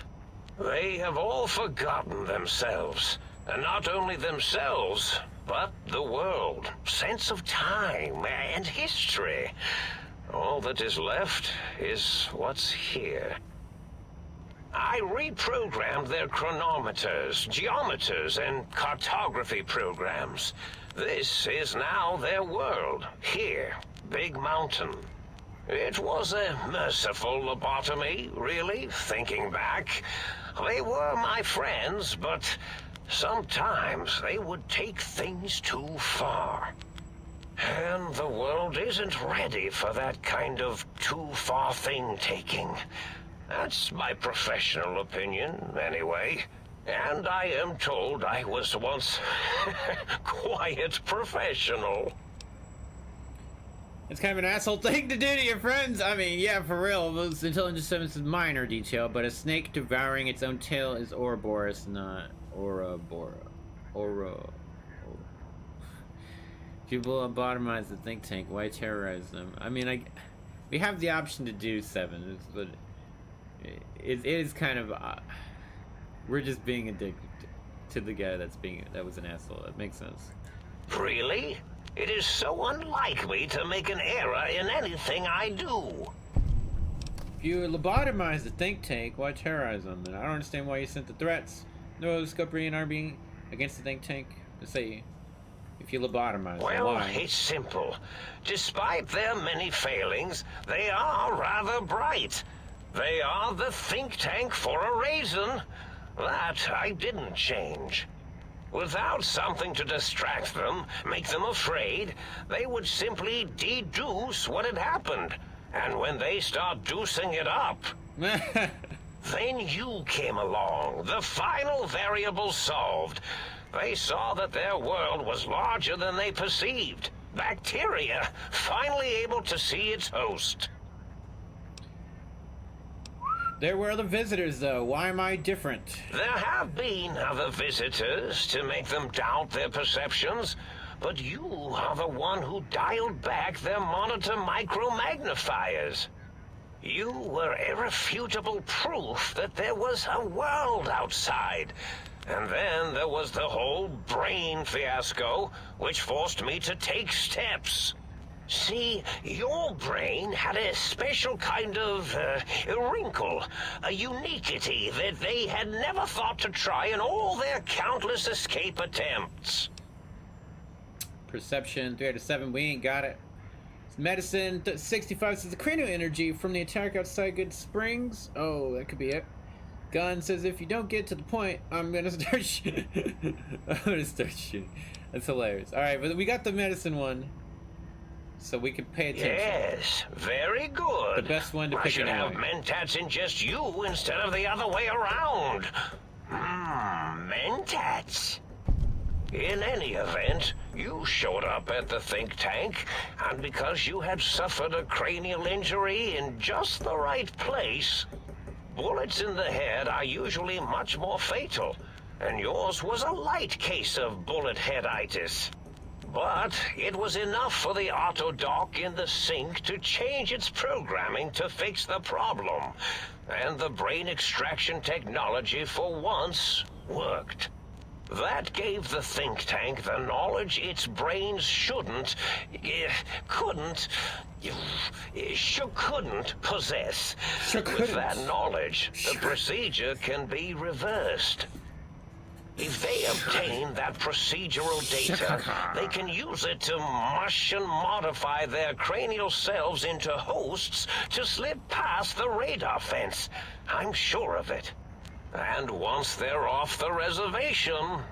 they have all forgotten themselves. And not only themselves, but the world, sense of time and history. All that is left is what's here. I reprogrammed their chronometers, geometers, and cartography programs. This is now their world, here, Big Mountain. It was a merciful lobotomy, really, thinking back. They were my friends, but sometimes they would take things too far. And the world isn't ready for that kind of too-far thing-taking. That's my professional opinion, anyway. And I am told I was once quiet professional. It's kind of an asshole thing to do to your friends. I mean, yeah, for real. Those intelligence systems is minor detail, but a snake devouring its own tail is Ouroboros, not Ouroboros. People lobotomize the think tank. Why terrorize them? I mean, we have the option to do 7, but it is kind of we're just being addicted to the guy that was an asshole. That makes sense. Really? It is so unlike me to make an error in anything I do. If you lobotomize the think tank, why terrorize them? And I don't understand why you sent the threats. No Scopery and RB against the think tank. Let's say, if you lobotomize them, Well, why? it's simple. Despite their many failings, they are rather bright. They are the think tank for a reason. That I didn't change. Without something to distract them, make them afraid, they would simply deduce what had happened. And when they start deucing it up, then you came along, the final variable solved. They saw that their world was larger than they perceived. Bacteria, finally able to see its host. There were other visitors, though. Why am I different? There have been other visitors to make them doubt their perceptions, but you are the one who dialed back their monitor micromagnifiers. You were irrefutable proof that there was a world outside. And then there was the whole brain fiasco, which forced me to take steps. See, your brain had a special kind of wrinkle, a uniquity that they had never thought to try in all their countless escape attempts. Perception 3 out of 7. We ain't got it. Medicine 65 says the cranial energy from the attack outside Good Springs. Oh, that could be it. Gun says if you don't get to the point, I'm gonna start shooting. I'm gonna start shooting. That's hilarious. All right, but we got the medicine one. So we can pay attention. Yes, very good. The best one to I pick should have anyway. mentats in just you instead of the other way around. Mentats. In any event, you showed up at the think tank, and because you had suffered a cranial injury in just the right place, bullets in the head are usually much more fatal, and yours was a light case of bullet headitis. But it was enough for the auto dock in the sink to change its programming to fix the problem, and the brain extraction technology for once worked. That gave the think tank the knowledge its brains couldn't possess. With that knowledge, the procedure can be reversed. If they obtain that procedural data, they can use it to mush and modify their cranial selves into hosts to slip past the radar fence. I'm sure of it. And once they're off the reservation...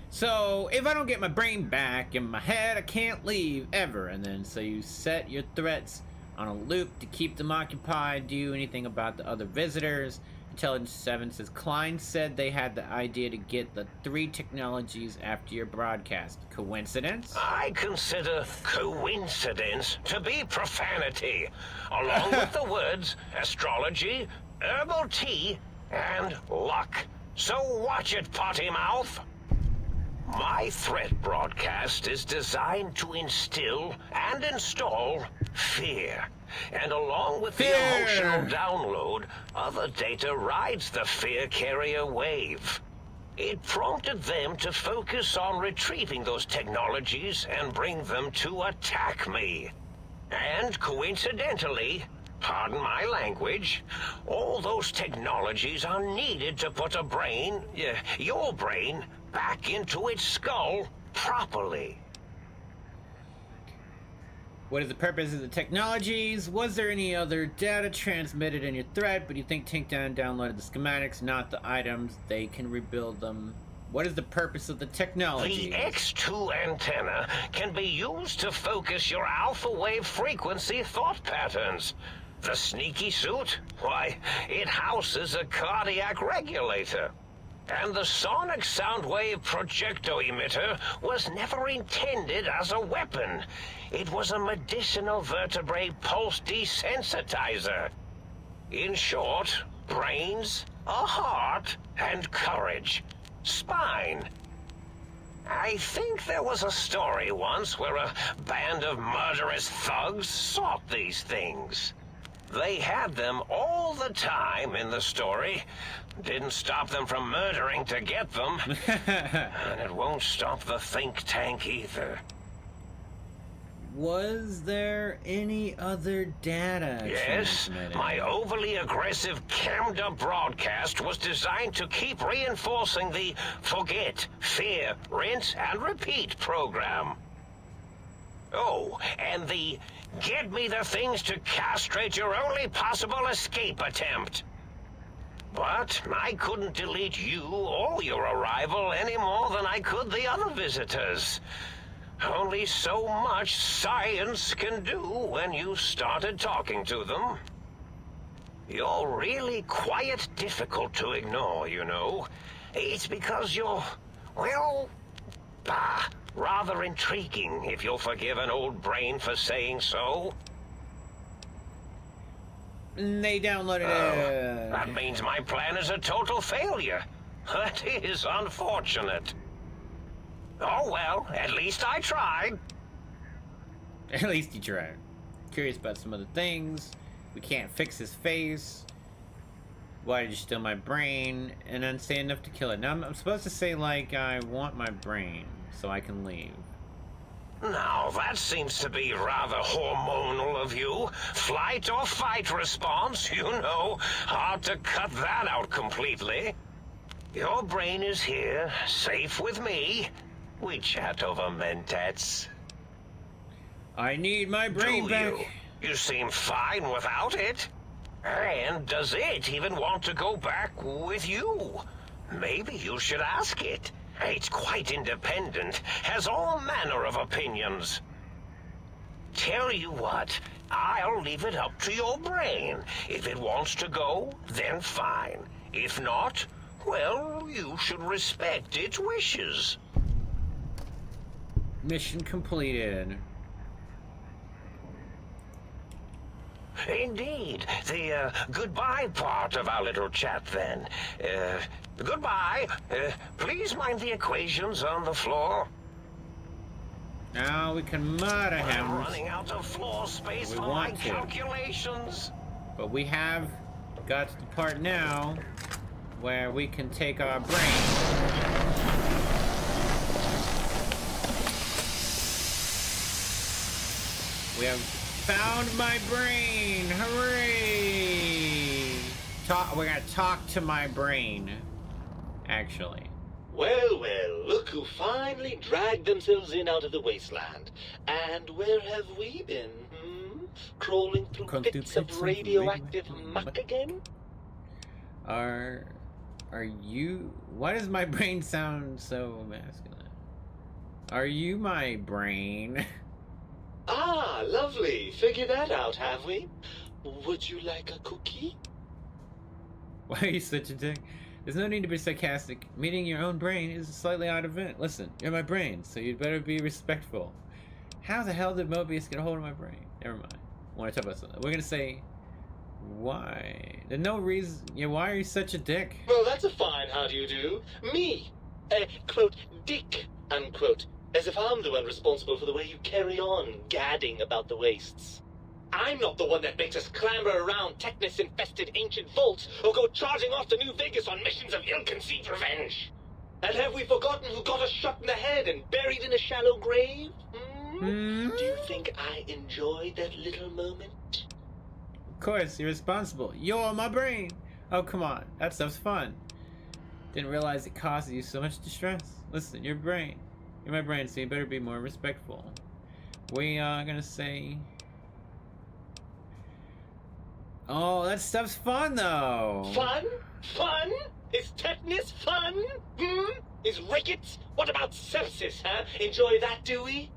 So, if I don't get my brain back in my head, I can't leave, ever. And then, so you set your threats on a loop to keep them occupied. Do you anything about the other visitors? Intelligence 7 says, Klein said they had the idea to get the 3 technologies after your broadcast. Coincidence? I consider coincidence to be profanity, along with the words astrology, herbal tea, and luck. So watch it, potty mouth. My threat broadcast is designed to instill and install fear. And along with the emotional download, other data rides the fear carrier wave. It prompted them to focus on retrieving those technologies and bring them to attack me. And coincidentally, pardon my language, all those technologies are needed to put a brain, your brain, back into its skull properly. What is the purpose of the technologies? Was there any other data transmitted in your threat, but you think Takedown downloaded the schematics, not the items? They can rebuild them. What is the purpose of the technology? The X2 antenna can be used to focus your alpha wave frequency thought patterns. The sneaky suit? Why, it houses a cardiac regulator. And the sonic sound wave projecto emitter was never intended as a weapon. It was a medicinal vertebrae pulse desensitizer. In short, brains, a heart, and courage. Spine. I think there was a story once where a band of murderous thugs sought these things. They had them all the time in the story. Didn't stop them from murdering to get them. And it won't stop the think tank either. Was there any other data Yes, transmitted? my overly aggressive cammed-up broadcast was designed to keep reinforcing the forget, fear, rinse, and repeat program. Oh, and the get me the things to castrate your only possible escape attempt. But I couldn't delete you or your arrival any more than I could the other visitors. Only so much science can do when you started talking to them. You're really quite difficult to ignore, you know. It's because you're, well, rather intriguing, if you'll forgive an old brain for saying so. They downloaded it. That means my plan is a total failure. That is unfortunate. Oh well, at least I tried. At least you tried. Curious about some other things. We can't fix his face. Why did you steal my brain? And then say enough to kill it. Now I'm supposed to say, like, I want my brain so I can leave. Now, that seems to be rather hormonal of you. Flight or fight response, you know. Hard to cut that out completely. Your brain is here, safe with me. We chat over mentats. I need my brain Do back. you? You seem fine without it. And does it even want to go back with you? Maybe you should ask it. It's quite independent, has all manner of opinions. Tell you what, I'll leave it up to your brain. If it wants to go, then fine. If not, Well, you should respect its wishes. Mission completed. Indeed. The goodbye part of our little chat, then. Goodbye. Please mind the equations on the floor. Now we can murder I'm him. running out of floor space We for my want to. calculations. But we have got to the part now where we can take our brain. We have found my brain! Hooray! We're gonna talk to my brain, actually. Well, well, look who finally dragged themselves in out of the wasteland. And where have we been, Crawling through pits of radioactive muck again? Are you... Why does my brain sound so masculine? Are you my brain? Ah, lovely. Figured that out, have we? Would you like a cookie? Why are you such a dick? There's no need to be sarcastic. Meeting your own brain is a slightly odd event. Listen, you're my brain, so you'd better be respectful. How the hell did Mobius get a hold of my brain? Never mind. I want to talk about something. We're gonna say, why? There's no reason. Yeah, why are you such a dick? Well, that's a fine how do you do. Me, quote, dick, unquote. As if I'm the one responsible for the way you carry on gadding about the wastes. I'm not the one that makes us clamber around Technus-infested ancient vaults or go charging off to New Vegas on missions of ill-conceived revenge. And have we forgotten who got us shot in the head and buried in a shallow grave? Do you think I enjoyed that little moment? Of course, you're responsible. You're my brain. Oh, come on. That stuff's fun. Didn't realize it causes you so much distress. Listen, your brain. You're my brain, so you better be more respectful. We are gonna say... Oh, that stuff's fun, though. Fun? Fun? Is tetanus fun? Is rickets? What about sepsis, huh? Enjoy that, do we?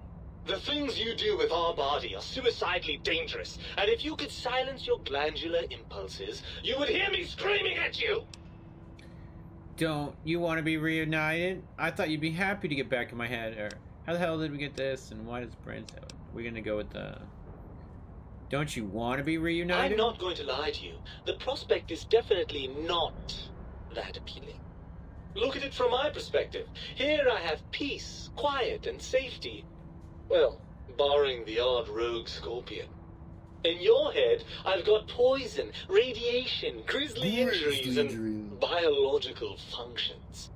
The things you do with our body are suicidally dangerous, and if you could silence your glandular impulses, you would hear me screaming at you! Don't you want to be reunited? I thought you'd be happy to get back in my head. Or how the hell did we get this? And why does brains have it? We're gonna go with the... Don't you want to be reunited? I'm not going to lie to you. The prospect is definitely not that appealing. Look at it from my perspective. Here I have peace, quiet, and safety. Well, barring the odd rogue scorpion. In your head, I've got poison, radiation, grisly injuries, and biological functions.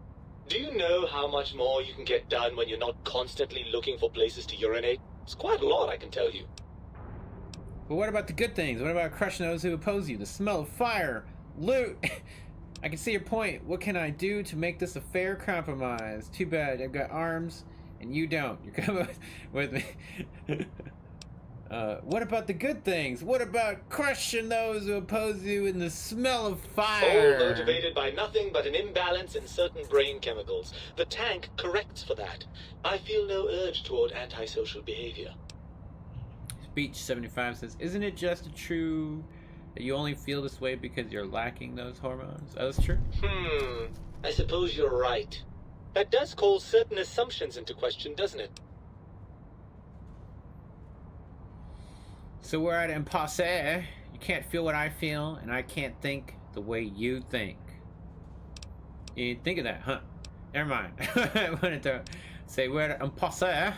Do you know how much more you can get done when you're not constantly looking for places to urinate? It's quite a lot, I can tell you. But what about the good things? What about crushing those who oppose you? The smell of fire, loot. I can see your point. What can I do to make this a fair compromise? Too bad I've got arms and you don't. You're coming with me. What about the good things? What about crushing those who oppose you in the smell of fire? All motivated by nothing but an imbalance in certain brain chemicals. The tank corrects for that. I feel no urge toward antisocial behavior. Speech 75 says, isn't it just true that you only feel this way because you're lacking those hormones? Oh, that's true. I suppose you're right. That does call certain assumptions into question, doesn't it? So we're at impasse. You can't feel what I feel, and I can't think the way you think. You didn't think of that, huh? Never mind. I wanted to say we're at impasse.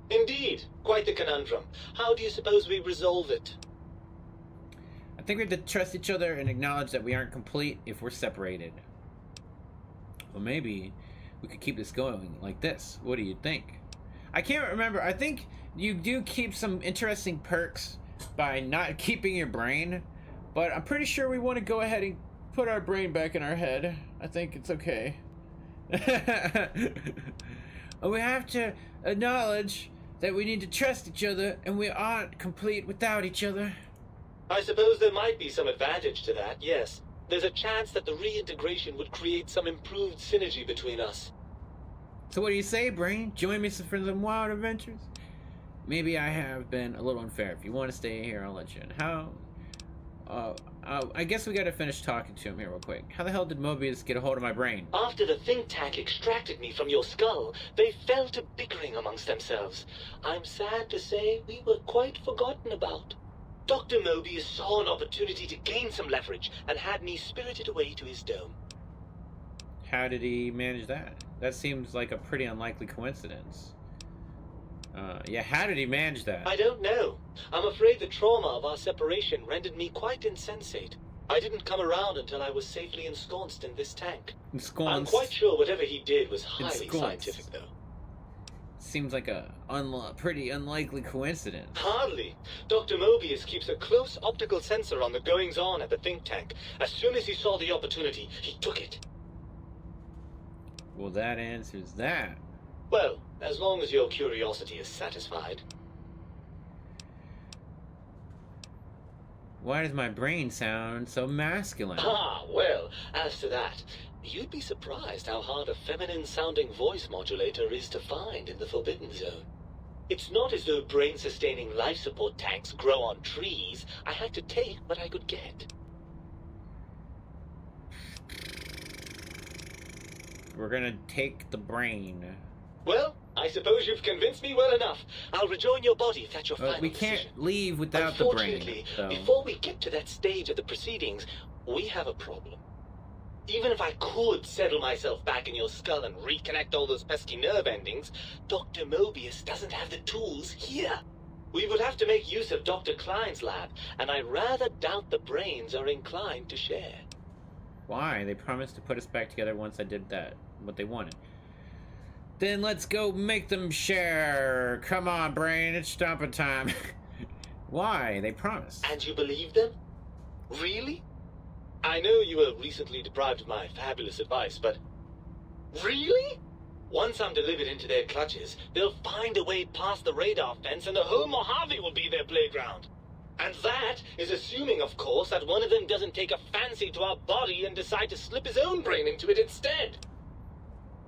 Indeed. Quite the conundrum. How do you suppose we resolve it? I think we have to trust each other and acknowledge that we aren't complete if we're separated. Well, maybe we could keep this going like this. What do you think? I can't remember. I think you do keep some interesting perks by not keeping your brain, but I'm pretty sure we want to go ahead and put our brain back in our head. I think it's okay. We have to acknowledge that we need to trust each other, and we aren't complete without each other. I suppose there might be some advantage to that, yes. There's a chance that the reintegration would create some improved synergy between us. So what do you say, brain? Join me for some wild adventures? Maybe I have been a little unfair. If you want to stay here, I'll let you in. How I guess we gotta finish talking to him here real quick. How the hell did Mobius get a hold of my brain? After the think tank extracted me from your skull, they fell to bickering amongst themselves. I'm sad to say we were quite forgotten about. Dr. Mobius saw an opportunity to gain some leverage and had me spirited away to his dome. How did he manage that? That seems like a pretty unlikely coincidence. Yeah, how did he manage that? I don't know. I'm afraid the trauma of our separation rendered me quite insensate. I didn't come around until I was safely ensconced in this tank. Ensconced. I'm quite sure whatever he did was highly Ensconced. scientific, though. Seems like a pretty unlikely coincidence. Hardly. Dr. Mobius keeps a close optical sensor on the goings-on at the think tank. As soon as he saw the opportunity, he took it. Well, that answers that. Well, as long as your curiosity is satisfied. Why does my brain sound so masculine? Ah, well, as to that, you'd be surprised how hard a feminine-sounding voice modulator is to find in the Forbidden Zone. It's not as though brain-sustaining life support tanks grow on trees. I had to take what I could get. We're gonna take the brain. Well, I suppose you've convinced me well enough. I'll rejoin your body if that's your final We can't decision. leave without the brain. Unfortunately, So. before we get to that stage of the proceedings, we have a problem. Even if I could settle myself back in your skull and reconnect all those pesky nerve endings, Dr. Mobius doesn't have the tools here. We would have to make use of Dr. Klein's lab, and I rather doubt the brains are inclined to share. Why? They promised to put us back together once I did that. What they wanted. Then let's go make them share. Come on, brain. It's stomping time. Why? They promised. And you believe them? Really? I know you were recently deprived of my fabulous advice, but... Really? Once I'm delivered into their clutches, they'll find a way past the radar fence and the whole Mojave will be their playground. And that is assuming, of course, that one of them doesn't take a fancy to our body and decide to slip his own brain into it instead.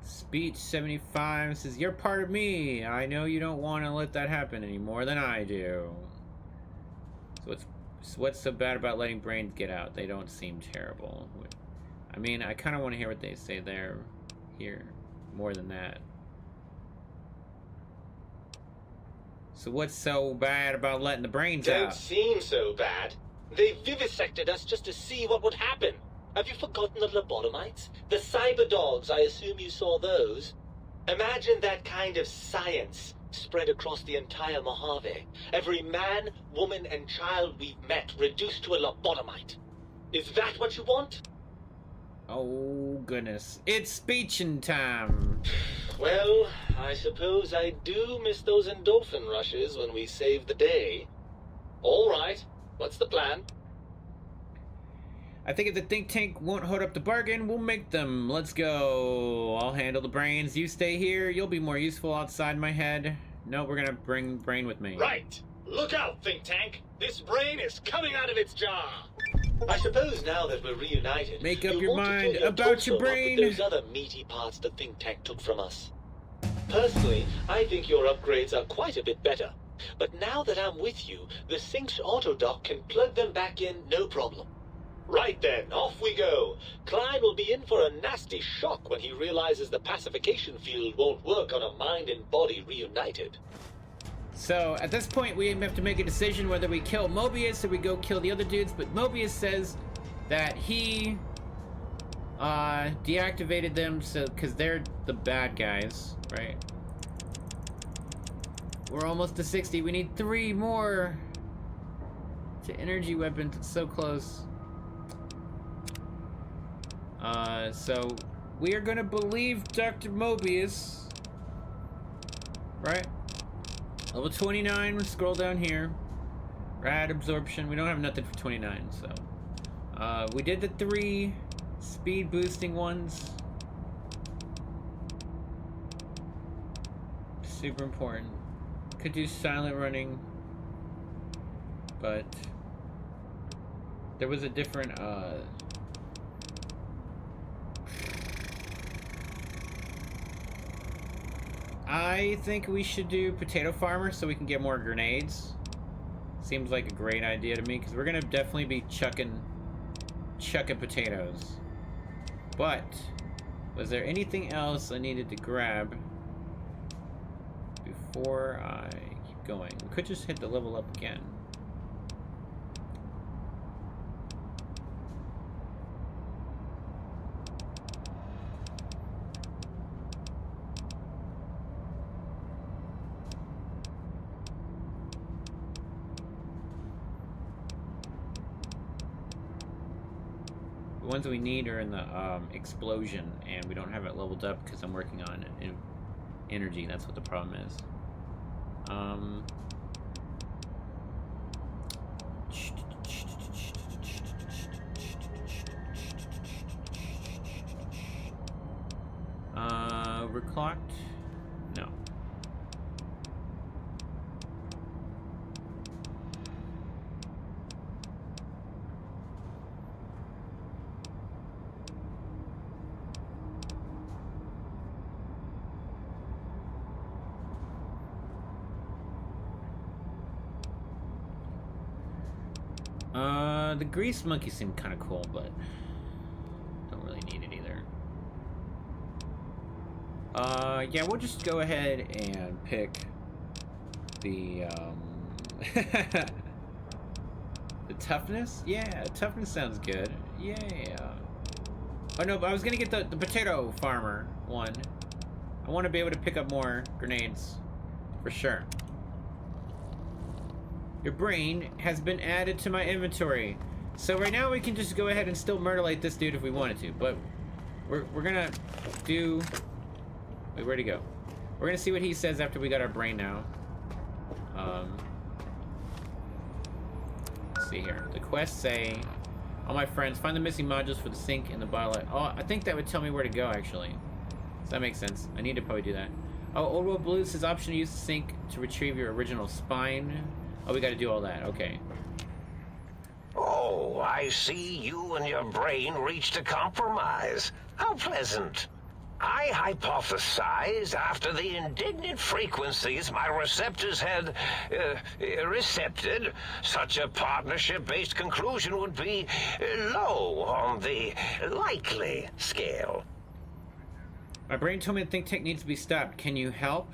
Speech 75 says, "You're part of me. I know you don't want to let that happen any more than I do." So what's so bad about letting brains get out? They don't seem terrible. I mean, I kind of want to hear what they say there, here, more than that. So what's so bad about letting the brains Don't out? seem so bad. They vivisected us just to see what would happen. Have you forgotten the lobotomites? The cyber dogs, I assume you saw those. Imagine that kind of science spread across the entire Mojave. Every man, woman, and child we've met reduced to a lobotomite. Is that what you want? Oh, goodness. It's speeching time. Well, I suppose I do miss those endorphin rushes when we save the day. All right, what's the plan? I think if the think tank won't hold up the bargain, we'll make them. Let's go. I'll handle the brains. You stay here. You'll be more useful outside my head. No, we're gonna bring brain with me. Right. Look out, think tank. This brain is coming out of its jar. I suppose now that we're reunited, Make up you'll your want to mind fill your about your torso up brain. with those other meaty parts the think tank took from us. Personally, I think your upgrades are quite a bit better. But now that I'm with you, the Sync's autodock can plug them back in no problem. Right then, off we go. Klein will be in for a nasty shock when he realizes the pacification field won't work on a mind and body reunited. So, at this point, we have to make a decision whether we kill Mobius or we go kill the other dudes, but Mobius says that he deactivated them because they're the bad guys, right? We're almost to 60. We need 3 more to energy weapons. It's so close. So we are gonna believe Dr. Mobius, right? Level 29, we'll scroll down here. Rad absorption, we don't have nothing for 29, so. We did the 3 speed boosting ones. Super important. Could do silent running, but there was a different, I think we should do potato farmer so we can get more grenades. Seems like a great idea to me because we're gonna definitely be chucking chucking potatoes. But was there anything else I needed to grab before I keep going? We could just hit the level up again. The ones we need are in the explosion, and we don't have it leveled up because I'm working on energy. That's what the problem is. Overclocked? No. The grease monkey seemed kind of cool, but don't really need it either. Yeah, we'll just go ahead and pick the, the toughness? Yeah, toughness sounds good. Yeah. Oh no, but I was gonna get the potato farmer one. I want to be able to pick up more grenades, for sure. Your brain has been added to my inventory. So right now we can just go ahead and still murderate this dude if we wanted to, but we're gonna do... Wait, where'd he go? We're gonna see what he says after we got our brain now. Let's see here. The quests say, all my friends, find the missing modules for the sink and the bottle. Oh, I think that would tell me where to go, actually. So that makes sense. I need to probably do that. Oh, Old World Blue says option to use the sink to retrieve your original spine. Oh, we gotta do all that. Okay. Oh, I see you and your brain reached a compromise. How pleasant. I hypothesized after the indignant frequencies my receptors had recepted, such a partnership-based conclusion would be low on the likely scale. My brain told me the think tank needs to be stopped. Can you help?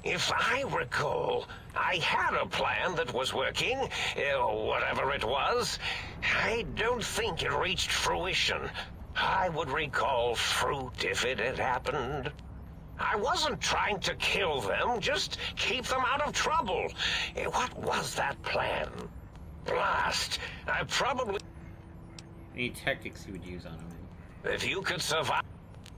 If I recall, I had a plan that was working, whatever it was. I don't think it reached fruition. I would recall fruit if it had happened. I wasn't trying to kill them, just keep them out of trouble. What was that plan? Blast. I probably... Any tactics you would use on him? If you could survive...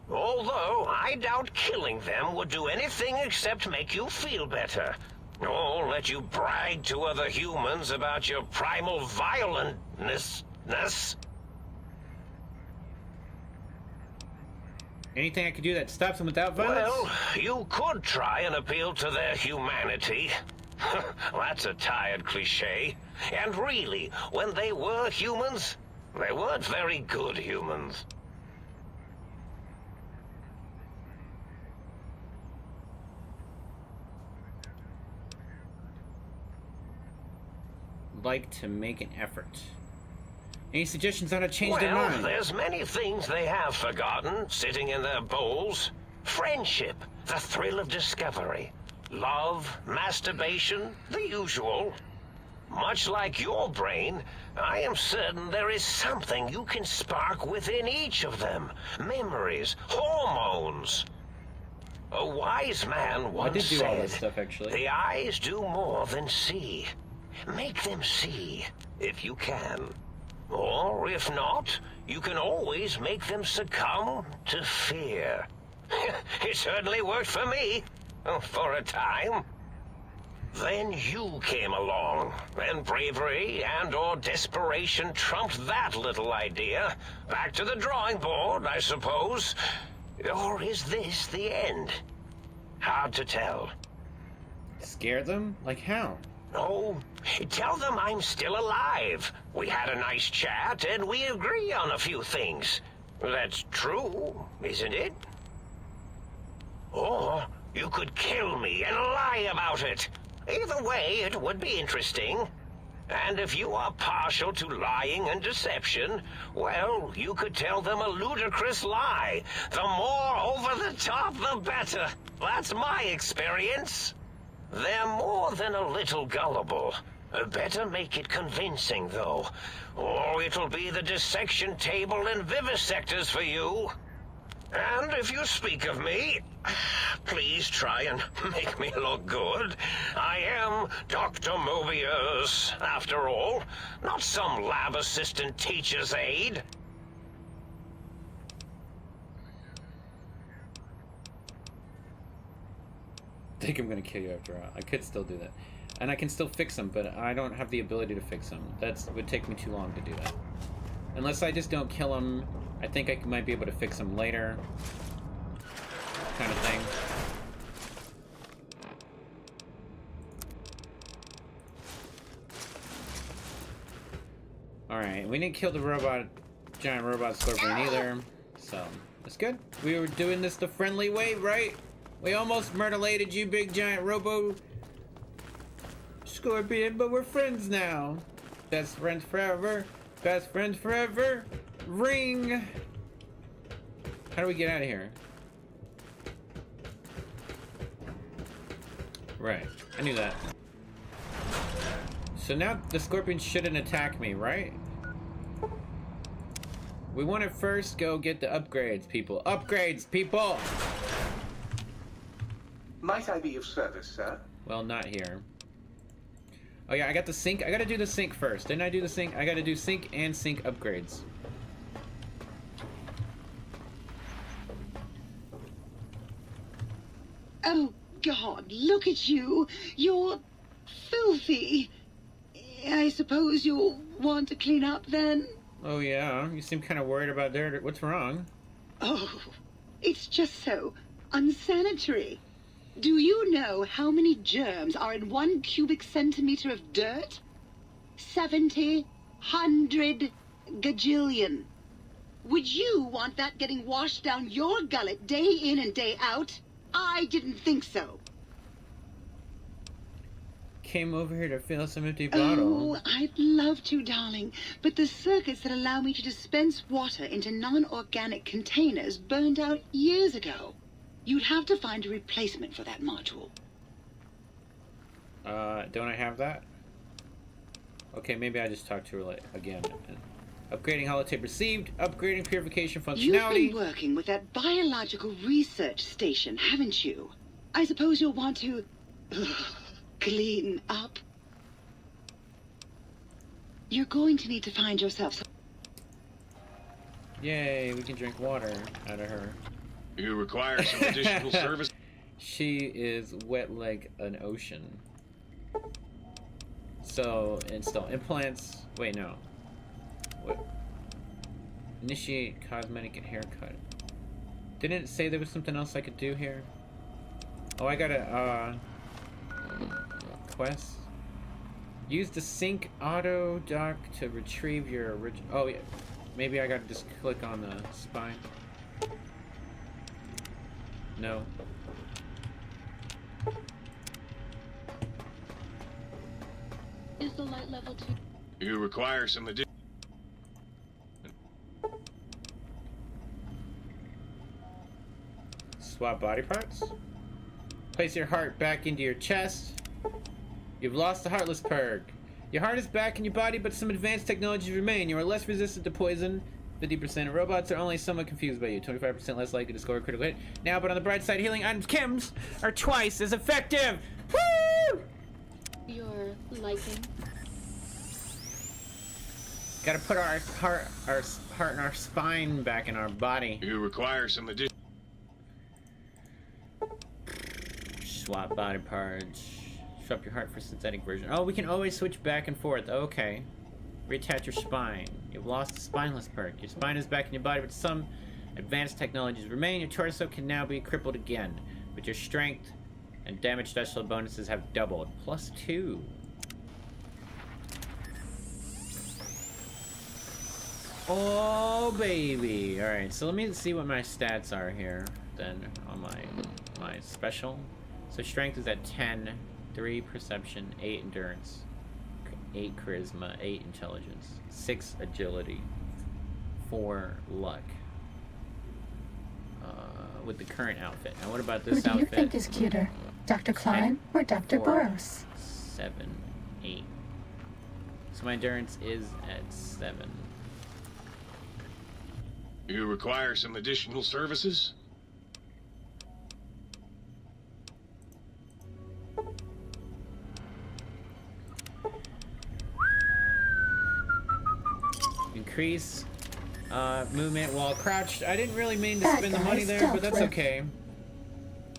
Although, I doubt killing them would do anything except make you feel better. Or let you brag to other humans about your primal violentness. Anything I could do that stops them without violence? Well, you could try and appeal to their humanity. That's a tired cliche. And really, when they were humans, they weren't very good humans. Like to make an effort. Any suggestions on how to change their mind? Well, there's many things they have forgotten, sitting in their bowls. Friendship, the thrill of discovery, love, masturbation, the usual. Much like your brain, I am certain there is something you can spark within each of them. Memories, hormones. A wise man once I did do all said, this stuff, actually. the eyes do more than see. Make them see, if you can. Or, if not, you can always make them succumb to fear. It certainly worked for me, for a time. Then you came along, and bravery and/or desperation trumped that little idea. Back to the drawing board, I suppose. Or is this the end? Hard to tell. Scare them? Like how? Oh, tell them I'm still alive. We had a nice chat, and we agree on a few things. That's true, isn't it? Or you could kill me and lie about it. Either way, it would be interesting. And if you are partial to lying and deception, well, you could tell them a ludicrous lie. The more over the top, the better. That's my experience. They're more than a little gullible. Better make it convincing, though, or it'll be the dissection table and vivisectors for you. And if you speak of me, please try and make me look good. I am Dr. Mobius, after all, not some lab assistant teacher's aide. I think I'm gonna kill you after all. I could still do that. And I can still fix them, but I don't have the ability to fix them. That would take me too long to do that. Unless I just don't kill them, I think I might be able to fix them later. Kind of thing. Alright, we didn't kill the robot, giant robot scorpion either. So, that's good. We were doing this the friendly way, right? We almost murderlated you, big giant robo scorpion, but we're friends now. Best friends forever. Best friends forever. Ring. How do we get out of here? Right. I knew that. So now the scorpion shouldn't attack me, right? We want to first go get the upgrades, people. Upgrades, people! Might I be of service, sir? Well, not here. Oh yeah, I got the sync. I gotta do the sync first. Didn't I do the sync? I gotta do sync and sync upgrades. Oh, God, look at you. You're filthy. I suppose you'll want to clean up then? Oh yeah, you seem kind of worried about dirt. What's wrong? Oh, it's just so unsanitary. Do you know how many germs are in 1 cubic centimeter of dirt? 70, 100, gajillion. Would you want that getting washed down your gullet day in and day out? I didn't think so. Came over here to fill some empty bottle. Oh, I'd love to, darling. But the circuits that allow me to dispense water into non-organic containers burned out years ago. You'd have to find a replacement for that module. Don't I have that? Okay, maybe I just talked to her again. Upgrading holotape received. Upgrading purification functionality. You've been working with that biological research station, haven't you? I suppose you'll want to clean up. You're going to need to find yourself some... Yay, we can drink water out of her. You require some additional service? She is wet like an ocean. So, install implants. Wait, no. What? Initiate cosmetic and haircut. Didn't it say there was something else I could do here? Oh, I gotta, quest. Use the sync auto dock to retrieve your original... Oh, yeah. Maybe I gotta just click on the spine. No. Is the light level too? You require some additional... Swap body parts. Place your heart back into your chest. You've lost the heartless perk. Your heart is back in your body, but some advanced technologies remain. You are less resistant to poison. 50% of robots are only somewhat confused by you. 25% less likely to score a critical hit. Now, but on the bright side, healing items chems are twice as effective. Woo! Your liking? Gotta put our heart and our spine back in our body. You require some additional... Swap body parts. Swap your heart for synthetic version. Oh, we can always switch back and forth. Okay. Reattach your spine. You've lost the spineless perk. Your spine is back in your body, but some advanced technologies remain. Your torso can now be crippled again, but your strength and damage special bonuses have doubled. +2. Oh, baby. Alright, so let me see what my stats are here, then, on my special. So strength is at 10, 3 perception, 8 endurance. 8 charisma, 8 intelligence, 6 agility, 4 luck. With the current outfit. Now what about this Who do you outfit? think is cuter, Dr. Klein or Dr. 4, Burroughs? 7, 8. So my endurance is at 7. You require some additional services? Increase movement while crouched. I didn't really mean to That spend the guy money is there, but that's stealth okay.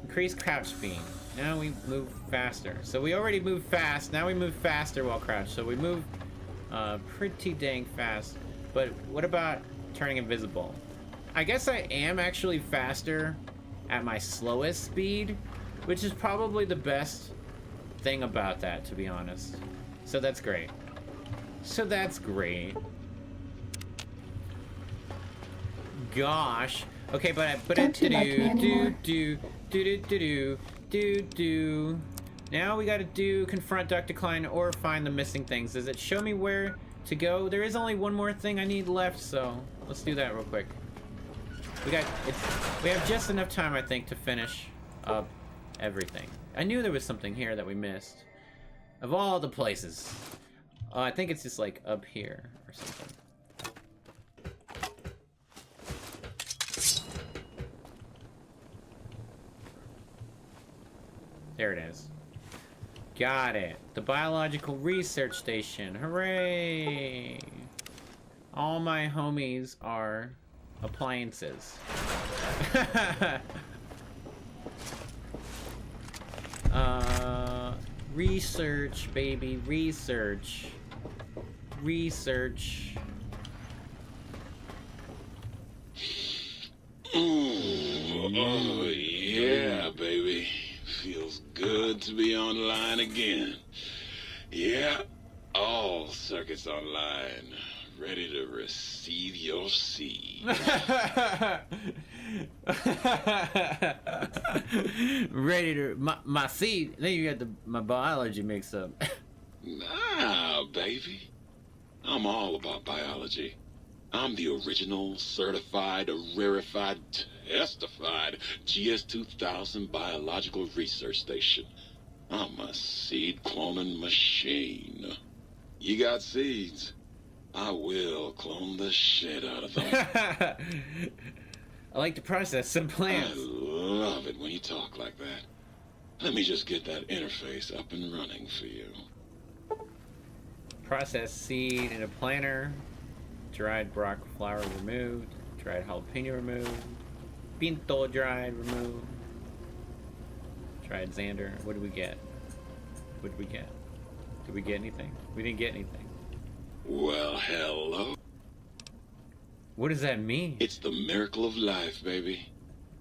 Increase crouch speed. Now we move faster. So we already move fast. Now we move faster while crouched. So we move pretty dang fast. But what about turning invisible? I guess I am actually faster at my slowest speed, which is probably the best thing about that, to be honest. So that's great. So that's great. Gosh. Okay, but Don't you like me anymore? do. Now we gotta do confront Dr. Klein or find the missing things. Does it show me where to go? There is only one more thing I need left, so let's do that real quick. We have just enough time, I think, to finish up everything. I knew there was something here that we missed. Of all the places. I think it's just like up here or something. There it is. Got it. The biological research station. Hooray! All my homies are appliances. Research, baby, research. Research. Ooh, oh yeah, baby. Feels good to be online again. Yeah, all circuits online. Ready to receive your seed. Ready to my seed. Then you got my biology mixed up. Nah, baby. I'm all about biology. I'm the original, certified, rarefied, testified GS-2000 biological research station. I'm a seed cloning machine. You got seeds? I will clone the shit out of them. I like to process some plants. I love it when you talk like that. Let me just get that interface up and running for you. Process seed in a planter. Dried broccoli flower removed. Dried jalapeno removed. Pinto dried removed. Dried Xander. What did we get? What did we get? Did we get anything? We didn't get anything. Well, hello. What does that mean? It's the miracle of life, baby.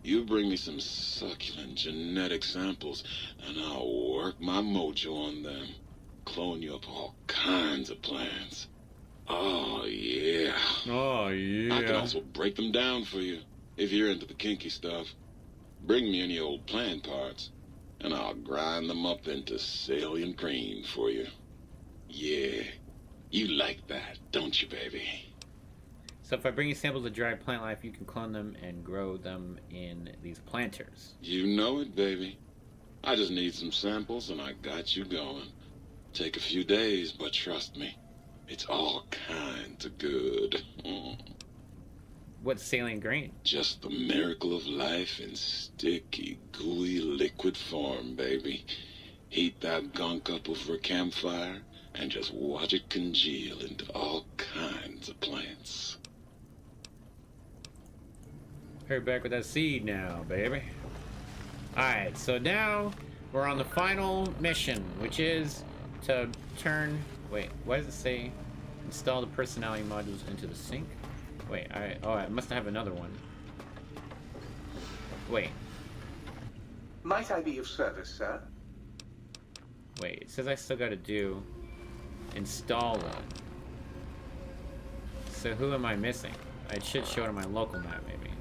You bring me some succulent genetic samples, and I'll work my mojo on them. Clone you up all kinds of plants. Oh, yeah. Oh, yeah. I can also break them down for you, if you're into the kinky stuff. Bring me any old plant parts, and I'll grind them up into salient cream for you. Yeah. You like that, don't you, baby? So if I bring you samples of dried plant life, you can clone them and grow them in these planters. You know it, baby. I just need some samples and I got you going. Take a few days, but trust me, it's all kinds of good. What's salient green? Just the miracle of life in sticky, gooey liquid form, baby. Heat that gunk up over a campfire and just watch it congeal into all kinds of plants. Hurry back with that seed now, baby. Alright, so now we're on the final mission, which is to turn... Wait, what does it say? Install the personality modules into the sink? Wait, I must have another one. Wait. Might I be of service, sir? Wait, it says I still gotta do... Install one. So who am I missing? It should show it on my local map, maybe.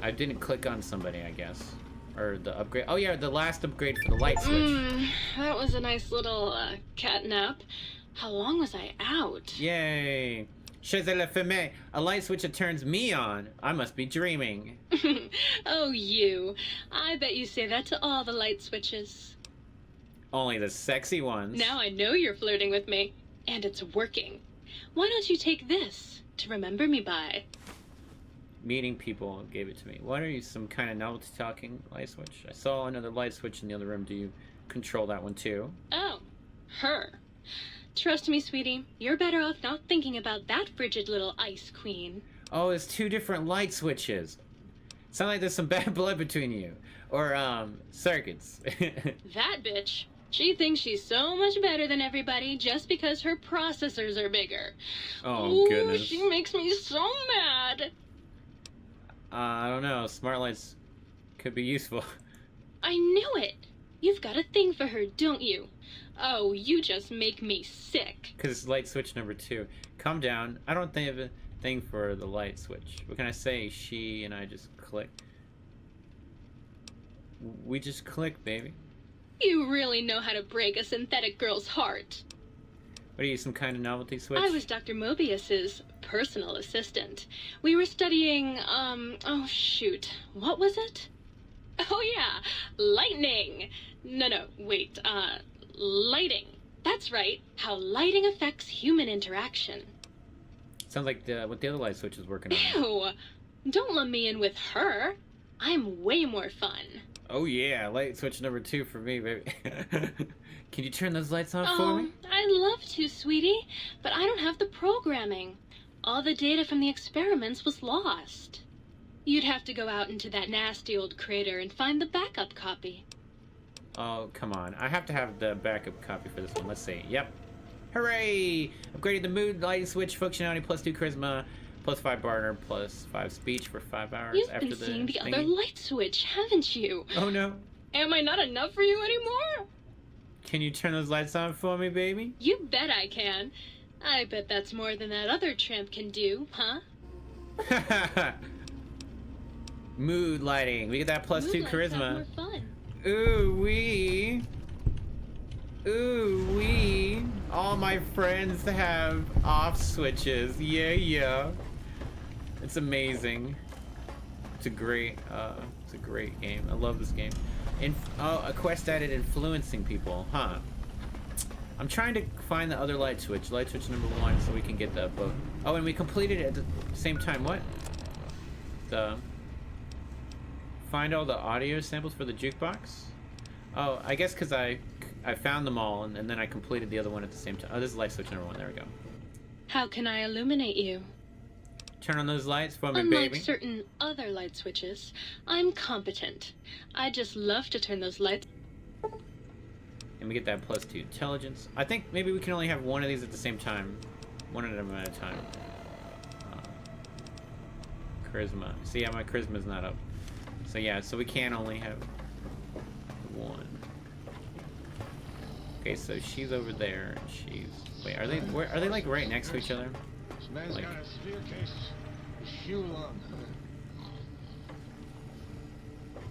I didn't click on somebody, I guess. Or the upgrade. Oh yeah, the last upgrade for the light switch. That was a nice little cat nap. How long was I out? Yay! Chez la femme, a light switch that turns me on. I must be dreaming. Oh, you. I bet you say that to all the light switches. Only the sexy ones. Now I know you're flirting with me. And it's working. Why don't you take this to remember me by? Meeting people gave it to me. What are you, some kind of novelty talking light switch? I saw another light switch in the other room. Do you control that one too? Oh, her. Trust me, sweetie. You're better off not thinking about that frigid little ice queen. Oh, it's two different light switches. Sound like there's some bad blood between you. Or, circuits. That bitch. She thinks she's so much better than everybody just because her processors are bigger. Oh, Ooh, goodness. she makes me so mad. I don't know. Smart lights could be useful. I knew it. You've got a thing for her, don't you? Oh, you just make me sick. Because it's light switch number 2. Calm down. I don't think of a thing for the light switch. What can I say? She and I just click. We just click, baby. You really know how to break a synthetic girl's heart. What are you, some kind of novelty switch? I was Dr. Mobius's personal assistant. We were studying, oh shoot, what was it? Oh yeah, lightning. No, wait, lighting. That's right, how lighting affects human interaction. Sounds like what the other light switch is working on. Ew, don't let me in with her. I'm way more fun. Oh yeah, light switch number 2 for me, baby. Can you turn those lights on for me? I'd love to, sweetie, but I don't have the programming. All the data from the experiments was lost. You'd have to go out into that nasty old crater and find the backup copy. Oh, come on. I have to have the backup copy for this one. Let's see. Yep. Hooray! Upgraded the mood light switch functionality, +2 charisma, +5 barter, +5 speech for 5 hours. You've after been the seeing the thingy. other light switch, haven't you? Oh no. Am I not enough for you anymore? Can you turn those lights on for me, baby? You bet I can. I bet that's more than that other tramp can do, huh? Mood lighting. We get that +2 Mood lights charisma. have more fun. Ooh wee. Ooh wee. All my friends have off switches. Yeah. It's amazing. It's a great game. I love this game. A quest added influencing people, huh? I'm trying to find the other light switch number 1, so we can get the boat. Oh, and we completed it at the same time. What? Find all the audio samples for the jukebox? Oh, I guess because I found them all, and then I completed the other one at the same time. Oh, this is light switch number 1. There we go. How can I illuminate you? Turn on those lights for me, Unlike baby. certain other light switches, I'm competent. I just love to turn those lights. And we get that +2 intelligence. I think maybe we can only have one of these at the same time. One of them at a time. Charisma. See, yeah, my charisma's not up. So yeah, so we can only have one. Okay, so she's over there. And she's... Wait, are they like right next to each other? This man's Like- got a severe case of shoe lung.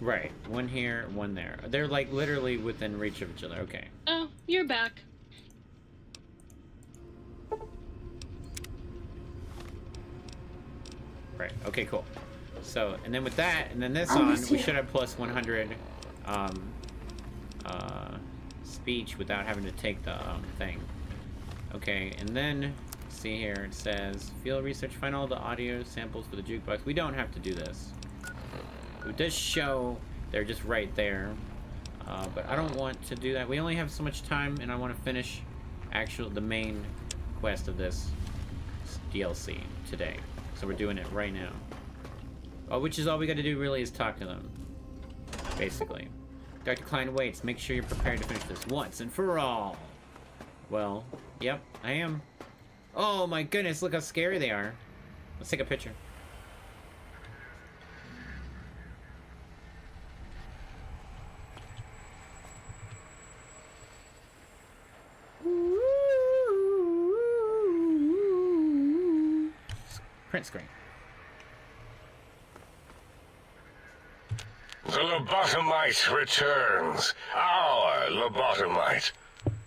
Right. One here, one there. They're like literally within reach of each other. Okay. Oh, you're back. Right. Okay, cool. So, and then with that, and then this Oh, on, yes, we yeah. should have +100 speech without having to take the thing. Okay, and then see here it says field research, find all the audio samples for the jukebox. We don't have to do this. It does show they're just right there, but I don't want to do that. We only have so much time, and I want to finish the main quest of this DLC today. So we're doing it right now. Which is all we got to do really is talk to them, basically. Dr. Klein waits. Make sure you're prepared to finish this once and for all. Well, yep, I am. Oh my goodness, look how scary they are. Let's take a picture. Hey, The lobotomite returns. Our lobotomite.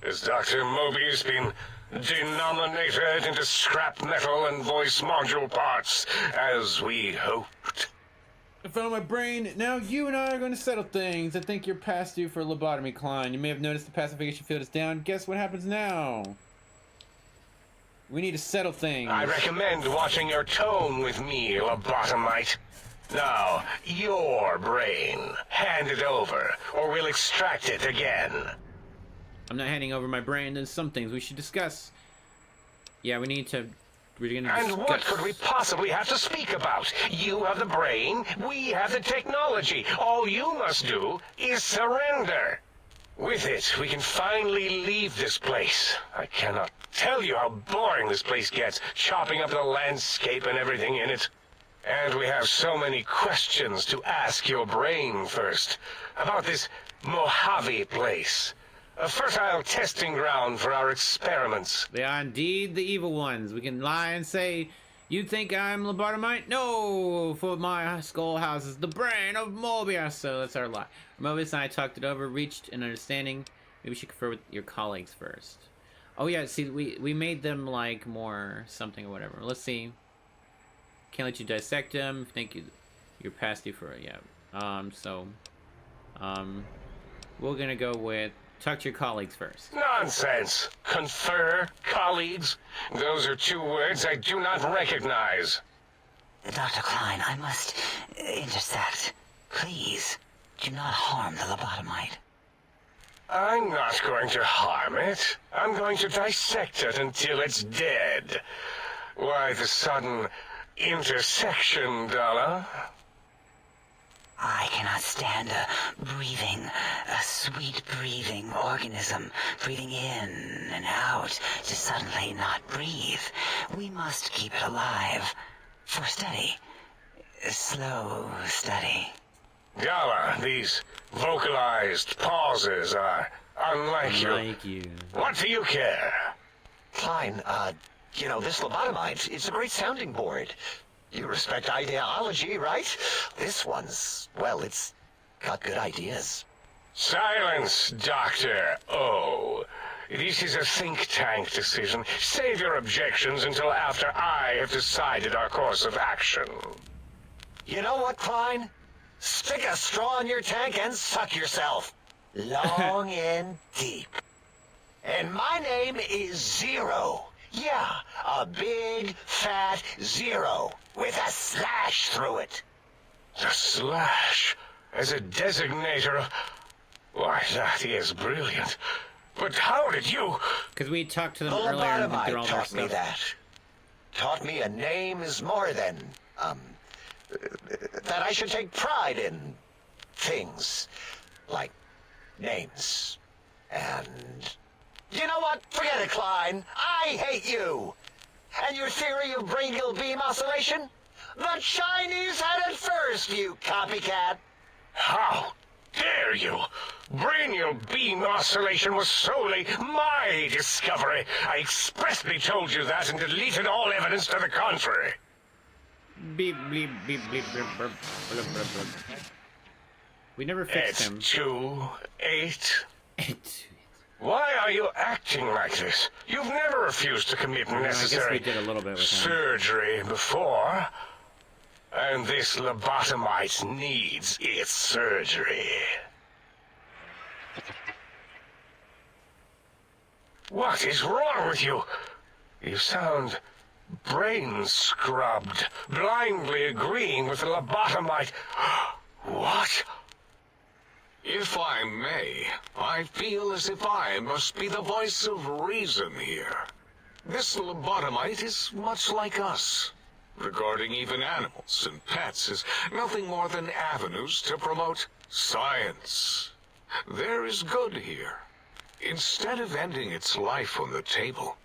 Has Dr. Mobius been denominated into scrap metal and voice module parts, as we hoped? I found my brain. Now you and I are going to settle things. I think you're past due for a lobotomy, Klein. You may have noticed the pacification field is down. Guess what happens now? We need to settle things. I recommend watching your tone with me, lobotomite. Now, your brain. Hand it over, or we'll extract it again. I'm not handing over my brain. There's some things we should discuss. Yeah, we're gonna discuss. And what could we possibly have to speak about? You have the brain, we have the technology. All you must do is surrender. With it, we can finally leave this place. I cannot tell you how boring this place gets, chopping up the landscape and everything in it. And we have so many questions to ask your brain first. About this Mojave place. A fertile testing ground for our experiments. They are indeed the evil ones. We can lie and say, you think I'm lobotomite? No, for my skull houses the brain of Mobius. So that's our lie. Mobius and I talked it over, reached an understanding. Maybe we should confer with your colleagues first. Oh yeah, see, we made them like more something or whatever. Let's see. Can't let you dissect them. Think you're past due for it. Yeah. We're gonna go with talk to your colleagues first. Nonsense. Confer, colleagues. Those are two words I do not recognize. Dr. Klein, I must intersect. Please, do not harm the lobotomite. I'm not going to harm it. I'm going to dissect it until it's dead. Why the sudden intersection, Dalla? I cannot stand a sweet breathing organism, breathing in and out to suddenly not breathe. We must keep it alive. For study. Slow study. Dalla, these vocalized pauses are unlike you. What do you care? Klein, you know, this lobotomite, it's a great sounding board. You respect ideology, right? This one's, well, it's got good ideas. Silence, Dr. O. This is a think tank decision. Save your objections until after I have decided our course of action. You know what, Klein? Stick a straw in your tank and suck yourself. Long and deep. And my name is Zero. Yeah, a big, fat zero with a slash through it. The slash as a designator of... Why, that is brilliant. But how did you... Because we talked to them the earlier and went through all their taught me stuff. that. Taught me a name is more than, that I should take pride in things. Like names. And... You know what? Forget it, Klein. I hate you. And your theory of brachial beam oscillation? The Chinese had it first, you copycat. How dare you? Brachial beam oscillation was solely my discovery. I expressly told you that and deleted all evidence to the contrary. Beep, bleep, beep, bleep, blip, blip, blip, blip, blip. We never fixed him. 2-8. Why are you acting like this? You've never refused to commit necessary I guess we did a little bit with him. surgery before. And this lobotomite needs its surgery. What is wrong with you? You sound brain scrubbed, blindly agreeing with the lobotomite. What? If I may, I feel as if I must be the voice of reason here. This lobotomite is much like us. Regarding even animals and pets as nothing more than avenues to promote science. There is good here. Instead of ending its life on the table,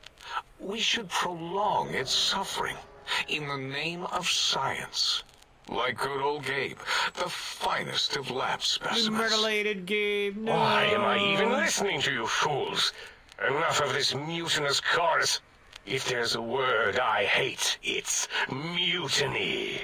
we should prolong its suffering in the name of science. Like good old Gabe, the finest of lab specimens. Mutilated Gabe, no. Why am I even listening to you fools? Enough of this mutinous chorus. If there's a word I hate, it's mutiny.